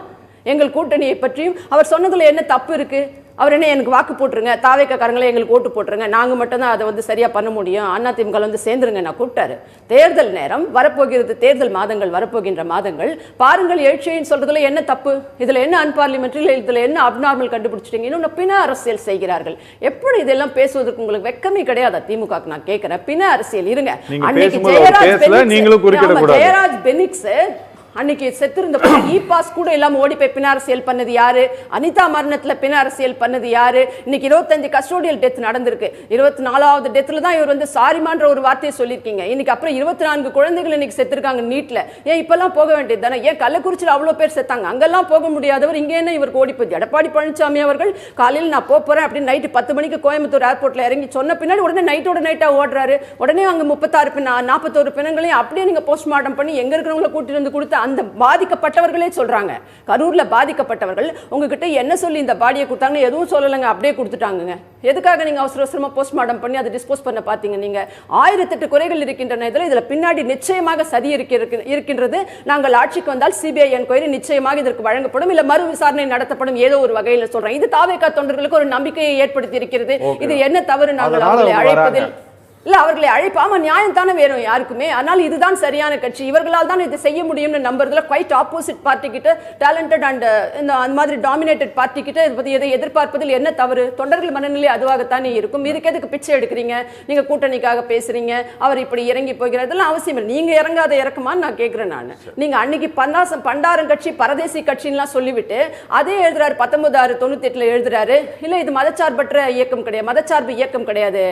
எங்கள் கூட்டணியை பற்றியும் அவர் சொன்னதுல என்ன தப்பு இருக்கு? அவர் என்ன, எனக்கு வாக்கு போட்டுருங்க, தாவேக்காரங்களே எங்களுக்கு ஓட்டு போட்டுருங்க, நாங்க மட்டும் தான் அதை வந்து சரியா பண்ண முடியும், அதிமுக வந்து சேர்ந்துருங்க நான் கூப்பிட்டாரு. தேர்தல் நேரம் வரப்போகிறது, தேர்தல் மாதங்கள் வரப்போகின்ற மாதங்கள், பாருங்கள் எழுச்சின்னு சொல்றதுல என்ன தப்பு? இதுல என்ன அன்பார்லிமெண்ட்ரி, இதுல என்ன அப்நார்மல் கண்டுபிடிச்சிட்டீங்க? இன்னும் பின அரசியல் செய்கிறார்கள். எப்படி இதெல்லாம் பேசுவதற்கு உங்களுக்கு வெக்கமே கிடையாது? திமுக நான் கேட்கிறேன், பின அரசியல் இருங்க. அன்னைக்கு ஜெயராஜ் பெனிக்ஸ் அன்னைக்கு செத்திருந்த இ பாஸ் கூட இல்லாம ஓடி போய் பின் அரசியல் பண்ணது யாரு? அனிதா மரணத்துல பின் அரசியல் பண்ணது யாரு? இன்னைக்கு 25 கஸ்டோடியல் டெத் நடந்திருக்கு. 24வது டெத்ல தான் இவர் வந்து சாரிமான்ற ஒரு வார்த்தையை சொல்லியிருக்கீங்க. இன்னைக்கு அப்புறம் 24 குழந்தைகள் இன்னைக்கு செத்துருக்காங்க நீட்ல. ஏன் இப்பெல்லாம் போக வேண்டியது தானே? ஏன் கள்ளக்குறிச்சியில் அவ்வளவு பேர் செத்தாங்க, அங்கெல்லாம் போக முடியாதவர் இங்கே என்ன இவருக்கு ஓடி போய்? எடப்பாடி பழனிசாமி அவர்கள் காலையில் நான் போறேன் அப்படின்னு நைட்டு 10 மணிக்கு கோயம்புத்தூர் ஏர்போர்ட்ல இறங்கி சொன்ன பின்னாடி உடனே நைட்டா ஓடுறாரு. உடனே அங்க 41 பிணங்களையும் அப்படியே நீங்க போஸ்ட்மார்ட்டம் பண்ணி எங்க இருக்கிறவங்களை கூட்டிட்டு வந்து கொடுத்து அந்த பாதிக்கப்பட்டவர்களே சொல்றாங்க. கரூர்ல பாதிக்கப்பட்டவர்கள் உங்ககிட்ட என்ன சொல்லி இந்த பாடியை கொடுத்தாங்க? எதுவும் சொல்லலைங்க, அப்படியே கொடுத்துட்டாங்க. எதுக்காக நீங்க அவசரமா போஸ்ட்மார்ட்டம் பண்ணி அதை டிஸ்போஸ் பண்ண பாத்தீங்க? நீங்க 1008 குறைகள் இருக்கின்றன. இதுல பின்னாடி நிச்சயமாக சதி இருக்கின்றது. நாங்கள் ஆட்சிக்கு வந்தால் சிபிஐ என்கொயரி நிச்சயமாக இதற்கு வழங்கப்படும், இல்ல மறு விசாரணை நடத்தப்படும், ஏதோ ஒரு வகையில் சொல்றேன். இது தாவேகா தொண்டர்களுக்கு ஒரு நம்பிக்கையை ஏற்படுத்தி இருக்கிறது. இது என்ன தவறு? நாங்கள் அவர்களை அழைப்பதில் இல்ல, அவர்களை அழைப்பாம நியாயம் தானே வேணும் யாருக்குமே. ஆனால் இதுதான் சரியான கட்சி, இவர்களால் தான் இதை செய்ய முடியும்னு நம்புறதுல குவைட் ஆப்போசிட் பார்ட்டி கிட்ட, டேலண்டட் அண்ட் அந்த மாதிரி டாமினேட்டட் பார்ட்டி கிட்ட இதை எதிர்பார்ப்பதில் என்ன தவறு? தொண்டர்கள் மனநிலை அதுவாகத்தானே இருக்கும். இதுக்கு எதுக்கு பிச்சை எடுக்கிறீங்க? நீங்க கூட்டணிக்காக பேசுறீங்க, அவர் இப்படி இறங்கி போகிறதெல்லாம் அவசியம் இல்லை. நீங்க இறங்காத இறக்குமான்னு நான் கேட்கிறேன். நான் நீங்க அன்னைக்கு பண்டாரம் கட்சி பரதேசி கட்சின்லாம் சொல்லிவிட்டு அதே எழுதுறாரு 1998 எழுதுறாரு, இல்ல இது மதச்சார்பற்ற இயக்கம் கிடையாது, மதச்சார்பு இயக்கம் கிடையாது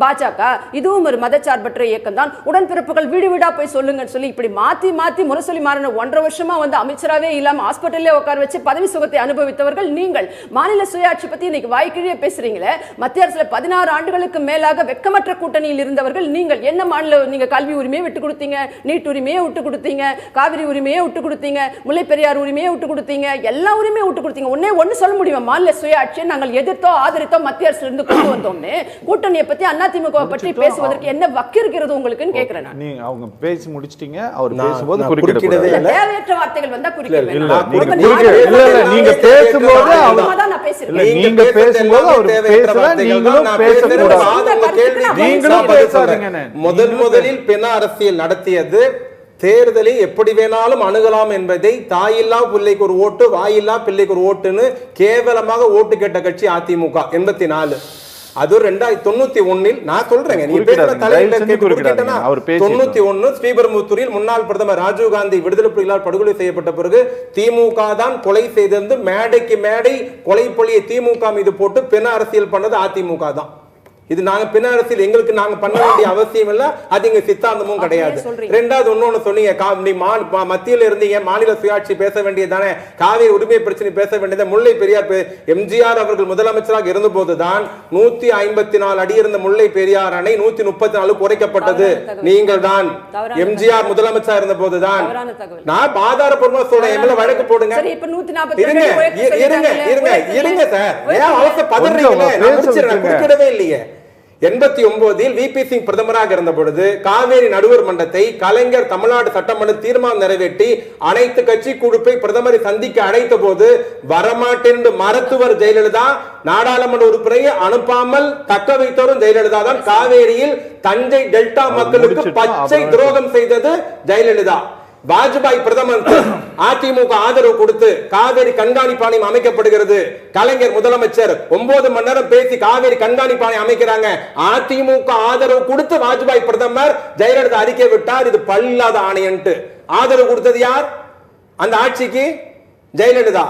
பாஜக, இதுவும் ஒரு மதச்சார்பற்ற இயக்கம் தான், உடன்பிறப்புகள் வீடு வீடா போய் சொல்லுங்கன்னு சொல்லி இப்படி மாத்தி முரசொலி மாறின 1.5 வருஷமா வந்து அமைச்சராகவே இல்லாம ஹாஸ்பிட்டல்லே உட்கார வச்சு பதவி சுகத்தை அனுபவித்தவர்கள் நீங்கள். மாநில சுயாட்சி பத்தி இன்னைக்கு வாய்க்கிழியே பேசுறீங்களே. மத்திய அரசுல 16 ஆண்டுகளுக்கு மேலாக வெக்கமற்ற கூட்டணியில் இருந்தவர்கள் நீங்கள். என்ன மாநில நீங்க கல்வி உரிமையை விட்டு கொடுத்தீங்க, நீட் உரிமையை விட்டு கொடுத்தீங்க, காவிரி உரிமையை விட்டு கொடுத்தீங்க, முல்லை பெரியார் உரிமையை விட்டு கொடுத்தீங்க, எல்லா உரிமையும் விட்டு கொடுத்தீங்க. ஒன்னு சொல்ல முடியுமா? மாநில சுயாட்சியை நாங்கள் எதிர்த்தோ ஆதரித்தோ மத்திய அரசுல இருந்து கொண்டு வந்தோம்னு கூட்டணியை பத்தி அதிமுக பற்றி பேசுவதற்கு என்ன வக்கு இருக்கிறது உங்களுக்குன்னு கேக்குறேன். நீங்க அவங்க பேசி முடிச்சிட்டீங்க, அவர் பேசும்போது குறுக்கிடவே இல்ல. தேவையற்ற வார்த்தைகள் வந்தா குறுக்கிடவே இல்ல. நீங்க பேசும்போது நீங்க பேசும்போது அவர் பேசல, நீங்களும் பேசக்கூடாது. நீங்களும் பேசாதீங்க. முதலில் பிண அரசியல் நடத்தியது தேர்தலை எப்படி வேணாலும் அணுகலாம் என்பதை தாயில்லா பிள்ளைக்கு ஒரு ஓட்டு, வாயில்லா பிள்ளைக்கு ஒரு ஓட்டுன்னு கேவலமாக ஓட்டு கேட்ட கட்சி அதிமுக 84. அது 1991 நான் சொல்றேங்க, நீங்க பேசுற தலையில 91 ஸ்ரீபெரும்புத்தூரில் முன்னாள் பிரதமர் ராஜீவ்காந்தி விடுதலை புலிகளால் படுகொலை செய்யப்பட்ட பிறகு திமுக தான் கொலை செய்திருந்து மேடைக்கு மேடை கொலை பழியை திமுக மீது போட்டு பிண அரசியல் பண்ணது அதிமுக தான். இது நாங்க பின்ன அரசியல் எங்களுக்கு நாங்க பண்ண வேண்டிய அவசியம் இல்ல, அது இங்க சித்தாந்தமும் கிடையாது. ரெண்டாவது ஒண்ணு சொன்னீங்க, மத்தியில இருந்தீங்க, மாநில சுயாட்சி பேச வேண்டியதானே, காவிரி உரிமை பிரச்சனை பேச வேண்டியது, முல்லை பெரியார் எம்ஜிஆர் அவர்கள் முதலமைச்சராக இருந்த போதுதான் 154 அடி இருந்த முல்லை பெரியார் அணை 134 குறைக்கப்பட்டது. நீங்கள் தான் எம்ஜிஆர் முதலமைச்சராக இருந்த போதுதான். நான் ஆதாரப்பூர்வமா சொல்றேன், எம்எல்ஏ வழக்கு போடுங்க. இருங்க சார், ஏன் அவசர பதறீங்க? குறுக்கிடவே இல்லையே. 89 விபி சிங் பிரதமராக இருந்த பொழுது காவேரி நடுவர் மன்றத்தை கலைஞர் தமிழ்நாடு சட்டமன்ற தீர்மானம் நிறைவேற்றி அனைத்து கட்சி குழுப்பை பிரதமரை சந்திக்க அழைத்த போது வரமாட்டேன் மருத்துவர் ஜெயலலிதா, நாடாளுமன்ற உறுப்பினரை அனுப்பாமல் தக்க வைத்தவரும் ஜெயலலிதா தான். காவேரியில் தஞ்சை டெல்டா மக்களுக்கு பச்சை துரோகம் செய்தது ஜெயலலிதா. வாஜ்பாய் பிரதமர் அதிமுக ஆதரவு கொடுத்து காவேரி கண்காணிப்பு ஆணையம் அமைக்கப்படுகிறது. கலைஞர் முதலமைச்சர் 9 மணி நேரம் பேசி காவேரி கண்காணிப்பு ஆணையம் அமைக்கிறாங்க. அதிமுக ஆதரவு கொடுத்து வாஜ்பாய் பிரதமர், ஜெயலலிதா அறிக்கை விட்டார் இது பல்லாத ஆணையன்ட்டு. ஆதரவு கொடுத்தது யார்? அந்த ஆட்சிக்கு ஜெயலலிதா.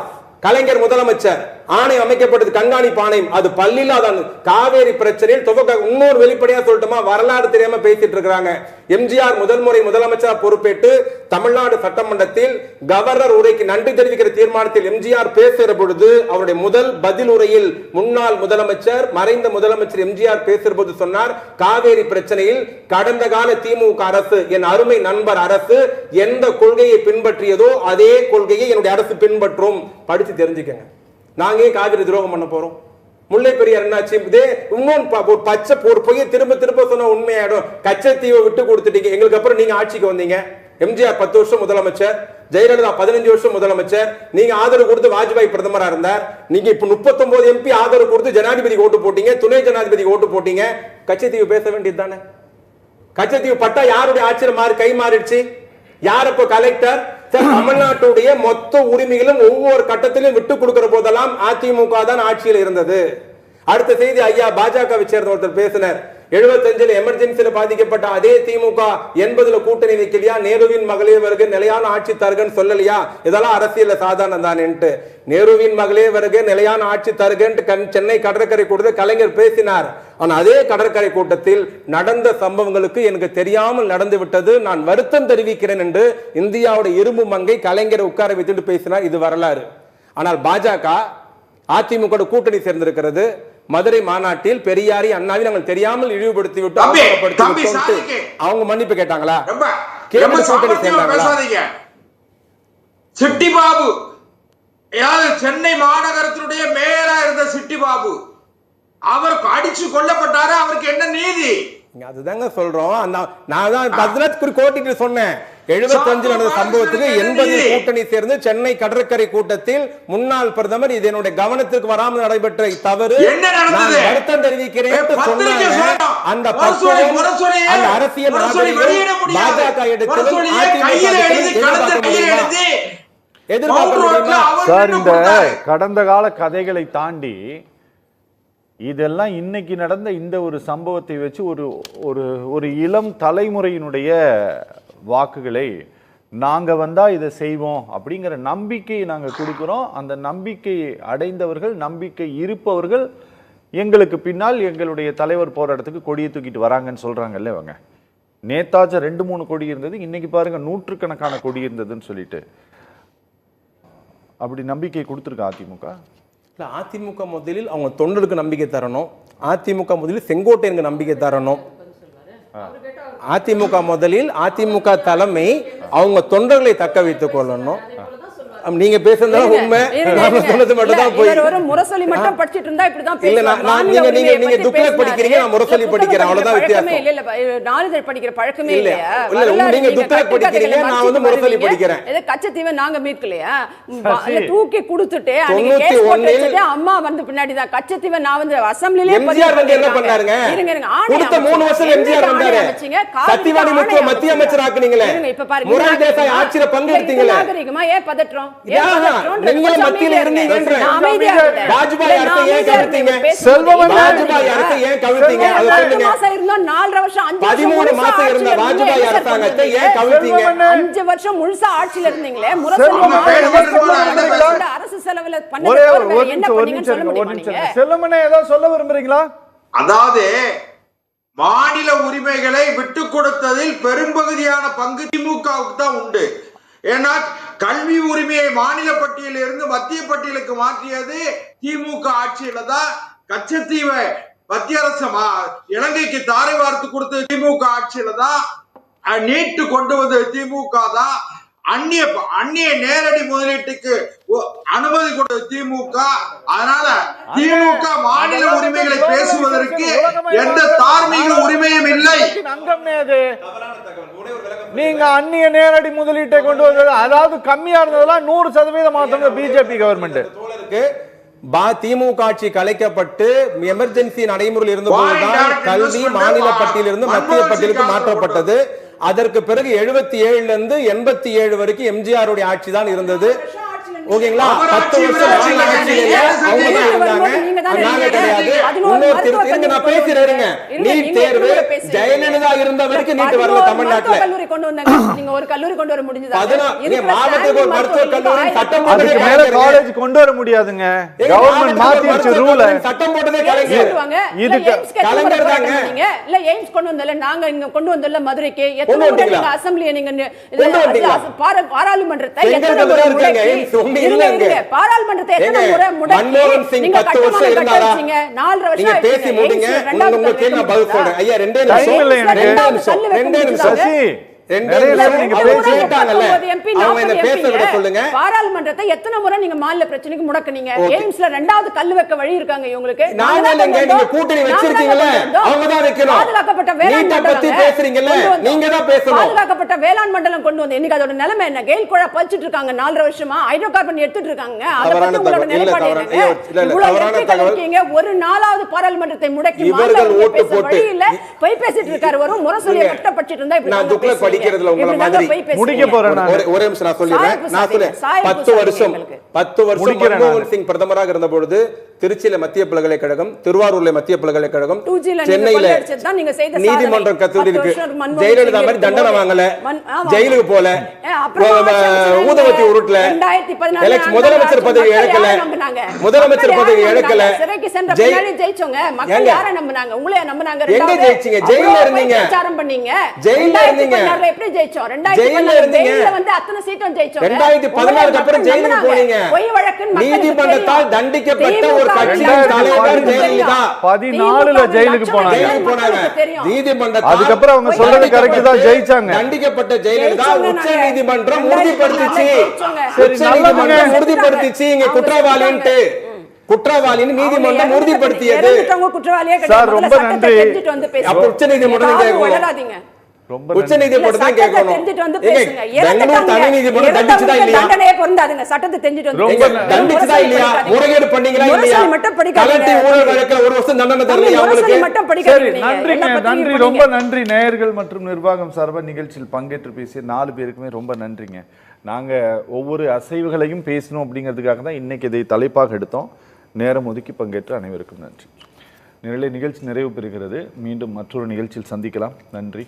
கலைஞர் முதலமைச்சர், ஆணையம் அமைக்கப்பட்டது கண்காணிப்பு ஆணையம், அது பல்லில்லாத. காவேரி பிரச்சனையில் இன்னொரு வெளிப்படையா சொல்லட்டுமா, வரலாறு தெரியாம பேசிட்டு இருக்காங்க. எம்ஜிஆர் முதல் முறை முதலமைச்சர் பொறுப்பேற்று தமிழ்நாடு சட்டமன்றத்தில் கவர்னர் உரைக்கு நன்றி தெரிவிக்கிற தீர்மானத்தில் எம்ஜிஆர் பேசுகிற பொழுது அவருடைய முதல் பதில் உரையில் முன்னாள் முதலமைச்சர், மறைந்த முதலமைச்சர் எம்ஜிஆர் பேசுகிற போது சொன்னார், காவேரி பிரச்சனையில் கடந்த கால திமுக அரசு, என் அருமை நண்பர் அரசு எந்த கொள்கையை பின்பற்றியதோ அதே கொள்கையை என்னுடைய அரசு பின்பற்றும். படிச்சு தெரிஞ்சுக்கங்க. நாங்க காவிரி துரோகம் பண்ண போறோம்? முல்லை பெரியார் என்னாச்சு? இன்னொன்று பச்சை பொய்யை திரும்ப சொன்ன உண்மையாயிடும். கச்சத்தீவை விட்டு கொடுத்துட்டீங்க எங்களுக்கு, அப்புறம் நீங்க ஆட்சிக்கு வந்தீங்க. எம்ஜிஆர் 10 வருஷம் முதலமைச்சர், ஜெயலலிதா 15 வருஷம் முதலமைச்சர், நீங்க ஆதரவு கொடுத்து வாஜ்பாய் பிரதமரா இருந்தார். நீங்க இப்ப 39 MP ஆதரவு கொடுத்து ஜனாதிபதி ஓட்டு போட்டீங்க, துணை ஜனாதிபதி ஓட்டு போட்டீங்க. கச்சத்தீவு பேச வேண்டியது தானே? கச்சத்தீவு பட்டா யாருடைய ஆட்சியில் கை மாறிடுச்சு? யார் இப்ப கலெக்டர்? தமிழ்நாட்டுடைய மொத்த உரிமைகளும் ஒவ்வொரு கட்டத்திலும் விட்டு கொடுக்கிற போதெல்லாம் அதிமுக தான் ஆட்சியில் இருந்தது. அடுத்த செய்தி, ஐயா பாஜகவை சேர்ந்த ஒருத்தர் பேசினார், 75 எமர்ஜென்சியில பாதிக்கப்பட்ட அதே திமுக 80 கூட்டணி வைக்கலையா? நேருவின் மகளே வருக நிலையான ஆட்சி தருகன்னு சொல்லலையா? இதெல்லாம் அரசியல்ல சாதாரணம் தானேன்ட்டு நேருவின் மகளே வருக நிலையான ஆட்சி தருகன்ட்டு சென்னை கடற்கரை கூட்டத்தில் கலைஞர் பேசினார். ஆனா அதே கடற்கரை கூட்டத்தில் நடந்த சம்பவங்களுக்கு எனக்கு தெரியாமல் நடந்து விட்டது, நான் வருத்தம் தெரிவிக்கிறேன் என்று இந்தியாவோட இரும்பு மங்கை கலைஞரை உட்கார வைத்துட்டு பேசினார். இது வரலாறு. ஆனால் பாஜக அதிமுக கூட்டணி சேர்ந்திருக்கிறது. மதுரை மாநாட்டில் பெரியாரி அண்ணாவை நாங்கள் தெரியாமல் இழிவுபடுத்தி விட்டு அவங்க மன்னிப்பு கேட்டாங்களா? சிட்டி பாபு, சென்னை மாநகரத்தினுடைய மேயரா இருந்த சிட்டி பாபு அவர் அடிச்சு கொல்லப்பட்டாரு. அவருக்கு என்ன நீதி? அதுதாங்க சொல்றோம். நான் தான் 18 கோடிக்கு சொன்னேன். 75 நடந்த சம்பவத்துக்கு 80 கூட்டணி சேர்ந்து சென்னை கடற்கரை கூட்டத்தில் முன்னாள் பிரதமர் இது என்னுடைய கவனத்துக்கு வராமல் நடைபெற்ற தவறு, நான் வருத்தம் தெரிவிக்கிறேன். அந்த அரசியல் பாஜக சார், இந்த கடந்த கால கதைகளை தாண்டி இதெல்லாம் இன்னைக்கு நடந்த இந்த ஒரு சம்பவத்தை வச்சு ஒரு இளம் தலைமுறையினுடைய வாக்குகளை நாங்க வந்தா இதை செய்வோம் அப்படிங்கிற நம்பிக்கையை நாங்க கொடுக்கிறோம். அந்த நம்பிக்கை அடைந்தவர்கள், நம்பிக்கை இருப்பவர்கள் எங்களுக்கு பின்னால் எங்களுடைய தலைவர் போற இடத்துக்கு கொடியை தூக்கிட்டு வராங்கன்னு சொல்றாங்கல்ல. இவங்க நேதாஜா 2-3 கொடி இருந்தது, இன்னைக்கு பாருங்க நூற்றுக்கணக்கான கொடி இருந்ததுன்னு சொல்லிட்டு அப்படி நம்பிக்கை கொடுத்துருக்க அதிமுக. அதிமுக முதலில் அவங்க தொண்டருக்கு நம்பிக்கை தரணும். அதிமுக முதலில் செங்கோட்டையனுக்கு நம்பிக்கை தரணும். அதிமுக முதலில் அதிமுக தலைமை அவங்க தொண்டர்களை தக்க வைத்துக் கொள்ளணும். நீங்க பேசுறதா உண்மை, நாம சொன்னது மட்டும் தான் போய் ஒரு முரசொலி மட்டும் படிச்சிட்டு இருந்தா இப்படி தான் பேசுவாங்க. நீங்க துக்ளக் படிக்கிறீங்க, நான் முரசொலி படிக்கிறேன், அவ்வளவுதான் வித்தியாசம். இல்ல இல்ல நாளிதழ் படிக்கிற பழக்கமே இல்லையா? இல்ல நீங்க துக்ளக் படிக்கிறீங்க, நான் வந்து முரசொலி படிக்கிறேன். ஏதோ கச்சத்தீவை நாங்க மீட்கலையா? தூக்கி கொடுத்துட்டு அன்னைக்கு கேஸ் போட்டு வச்சதே அம்மா வந்து பின்னாடி தான். கச்சத்தீவை நான் வந்து அசெம்பிளிலே எம்ஜிஆர் வந்து என்ன பண்ணாருங்க? கொடுத்த 3 வருஷம் எம்ஜிஆர் வந்தாரு. சத்தியவாணி முத்து மத்திய அமைச்சர் ஆக்குனீங்களே, இப்ப பாருங்க முரளி தேசாய் ஆட்சியில பங்கு எடுத்தீங்களே. நாகரிகமா ஏன் பதற்றோம்? நீங்களும் மத்தியில இருந்தீங்க. வாஜ்பாய் அரசை ஏன் கவிழ்த்தீங்க? வாஜ்பாய் அரசை ஏன் கவிழ்த்தீங்க? அது சொல்லுங்க. 4 வருஷம் 13 மாசம் இருந்த வாஜ்பாய் அரசாங்கத்தை ஏன் கவிழ்த்தீங்க? 5 வருஷம் முழுசா ஆட்சியில இருந்தீங்களே. அரசு செலவுல என்ன பண்ணீங்கன்னு சொல்ல முடியுமா? செல்லுமனே ஏதோ சொல்ல விரும்புறீங்களா? அதாவது மாநில உரிமைகளை விட்டு கொடுத்ததில் பெரும்பகுதியான பங்கு திமுகவுக்கு தான் உண்டு. ஏன்னா கல்வி உரிமையை மாநில பட்டியலில் இருந்து மத்திய பட்டியலுக்கு மாற்றியது திமுக ஆட்சியில தான். கச்சத்தீவை மத்திய அரசு இலங்கைக்கு தாரை வார்த்து கொடுத்தது திமுக ஆட்சியில தான். நீட்டு கொண்டு வந்தது திமுக தான். அந்நிய நேரடி முதலீட்டுக்கு அனுமதி கொடுத்தது திமுக. அதனால திமுக மாநில உரிமைகளை பேசுவதற்கு எந்த தார்மீக உரிமையும் இல்லை. நீங்க அந்நிய நேரடி முதலீட்டை கொண்டு வந்தது, அதாவது கம்மியா இருந்ததெல்லாம் 100% மாத்தங்க பிஜேபி கவர்மெண்ட். திமுக ஆட்சி கலைக்கப்பட்டு எமர்ஜென்சி நடைமுறையில் இருந்த போதுதான் கல்வி மாநில பட்டியலிருந்து மத்திய பட்டியலுக்கு மாற்றப்பட்டது. அதற்கு பிறகு 77 இருந்து 87 வரைக்கும் எம்ஜிஆருடைய ஆட்சி தான் இருந்தது. ஓகேங்களா? 10 வருஷம் அவங்க தான் இருந்தாங்க, நாங்க கிடையாது. இன்னொரு நான் பேசுறேன். நீட் தேர்வு ஜெயலலிதா இருந்த வரைக்கும் நீட் வரல தமிழ்நாட்டுல. கல்லூரி கொண்டு வந்தாங்க, நீங்க ஒரு கல்லூரி கொண்டு வர முடிஞ்சதா? மாவட்டத்துக்கு ஒரு மருத்துவ கல்லூரி சட்டம் போட்டதே மேல காலேஜ் கொண்டு வர முடியாதுங்க. கவர்மெண்ட் மாத்திருச்சு ரூல். சட்டம் போட்டதே கலைஞர். இதுக்கு கலைஞர் தாங்க. இல்ல எய்ம்ஸ் கொண்டு வந்தல, நாங்க இங்க கொண்டு வந்தல மதுரைக்கு. எத்தனை முறை நீங்க அசெம்பிளியை நீங்க பாராளுமன்றத்தை எத்தனை முறை முடக்கி பாராளுமன்றத்தை எத்தனை முறை முடக்கி நீங்க 10 வருஷம் இருந்தாரா? 4 வருஷம் நீங்க பேசி முடிங்க. உங்க கேள்வி நான் பதில் சொல்றேன். ஐயா 2 நிமிஷம் பாராளுமன்றத்தை எத்தனை முறை நீங்க மாநில பிரச்சனைக்கு முடக்குனீங்க? எய்ம்ஸ்ல 2வது கல்லு வைக்க வழி இருக்காங்க இவங்களுக்கு. கூட்டணி வச்சிருக்கீங்கல்ல, அவங்க தான் வைக்கணும். பாதுகாக்கப்பட்ட வேளாண் பத்தி பேசுறீங்கல்ல, நீங்க தான் பேசணும். பாதுகாக்கப்பட்ட வேளாண் மண்டலம் கொண்டு வந்து இன்னைக்கு அதோட நிலைமை என்ன? கெயில் குழா பறிச்சிட்டு இருக்காங்க 4 வருஷமா, ஹைட்ரோ கார்பன் எடுத்துட்டு இருக்காங்க. அத பத்தி உங்களோட நிலைப்பாடு என்ன? ஒரு 4வது பாராளுமன்றத்தை முடக்கி இவர்கள் ஓட்டு போட்டு போய் பேசிட்டு இருக்காரு. ஒரு முரசொலியை மட்டும் படிச்சிட்டு இருந்தா இப்படி நான் துக்ளக் படிக்கிறதுல உங்கள மாதிரி முடிக்க போறேன். ஒரே நிமிஷம் நான் சொல்லிடுறேன். 10 வருஷம் மன்மோகன் சிங் பிரதமராக இருந்த பொழுது திருச்சியில மத்திய பல்கலைக்கழகம், திருவாரூர்ல மத்திய பல்கலைக்கழகம், 2G ல நீங்க சென்னையில கொள்ளையடிச்சது நீங்க செய்த சாதனை. நீதிமன்றம் கத்தூரி இருக்கு. 10 வருஷம் மன்மோகன் ஜெயலலிதா சிங் மாதிரி தண்டனை இருக்கும்போது வாங்கல, ஆமா. ஜெயிலுக்கு போல, ஊதுவத்தி உருட்டல, 2014 முதலமைச்சர் பதவி இழக்கல, முதலமைச்சர் பதவி இழக்கல, சிறைக்கு சென்ற பின்னாடி ஜெயிச்சோங்க. மக்கள் யாரை நம்பினாங்க? உங்களே நம்பினாங்க. எங்க ஜெயிச்சீங்க? ஜெயில்ல இருந்தீங்க. பிரச்சாரம் பண்ணீங்க. ஜெயில்ல இருந்தீங்க. 2016 எப்படி ஜெயிச்சோம்? ஜெயில்ல 2016 இருந்தீங்க. ஜெயில்ல வந்து அத்தனை சீட்டும் ஜெயிச்சோம். 2014 அப்புறம் ஜெயிலுக்கு போனீங்க. பொய் வழக்குன்னு நீதிமன்றத்தால் தண்டிக்கப்பட்ட ஒரு கட்சியின் தலைவர் ஜெயலலிதா 14ல ஜெயிலுக்கு போனாங்க. நீதிமன்றத்தால் அதுக்கப்புறம் அவங்க சொல்றது கரெக்ட் தான், ஜெயிச்சாங்க. தண்டிக்கப்பட்ட ஜெயலலிதா உச்ச நீதிமன்றம் உறுதிப்படுத்திச்சு. சரி, உச்ச நீதிமன்றம் உறுதிப்படுத்திச்சு இங்க குற்றவாளின்ட்டு. குற்றவாளின்னு நீதிமன்றம் உறுதிப்படுத்தியது. சார் ரொம்ப நன்றி. அப்ப உச்ச நீதிமன்றம் கேட்கணும். ரொம்ப உச்ச நீதிமன்றம் கேட்கணும். பெங்களூர் தனி நீதிமன்றம் தண்டிச்சுதா இல்லையா? தண்டிச்சுதா இல்லையா? முறைகேடு பண்ணீங்களா இல்லையா? கலட்டி ஊழல் வழக்குல 1 வருஷம் தண்டனை தரலையா உங்களுக்கு? சரி, நன்றிங்க, நன்றி, ரொம்ப நன்றி. நேயர்கள் மற்றும் நிர்வாகம் சார்பா நிகழ்ச்சியில் பங்கேற்று பேசிய 4 பேருக்குமே ரொம்ப நன்றிங்க. நாங்க ஒவ்வொரு அசைவுகளையும் பேசணும் அப்படிங்கிறதுக்காக தான் இன்னைக்கு இதை தலைப்பாக எடுத்தோம். நேரம் ஒதுக்கி பங்கேற்ற அனைவருக்கும் நன்றி. நிகழ்ச்சி நிறைவு பெறுகிறது. மீண்டும் மற்றொரு நிகழ்ச்சியில் சந்திக்கலாம். நன்றி.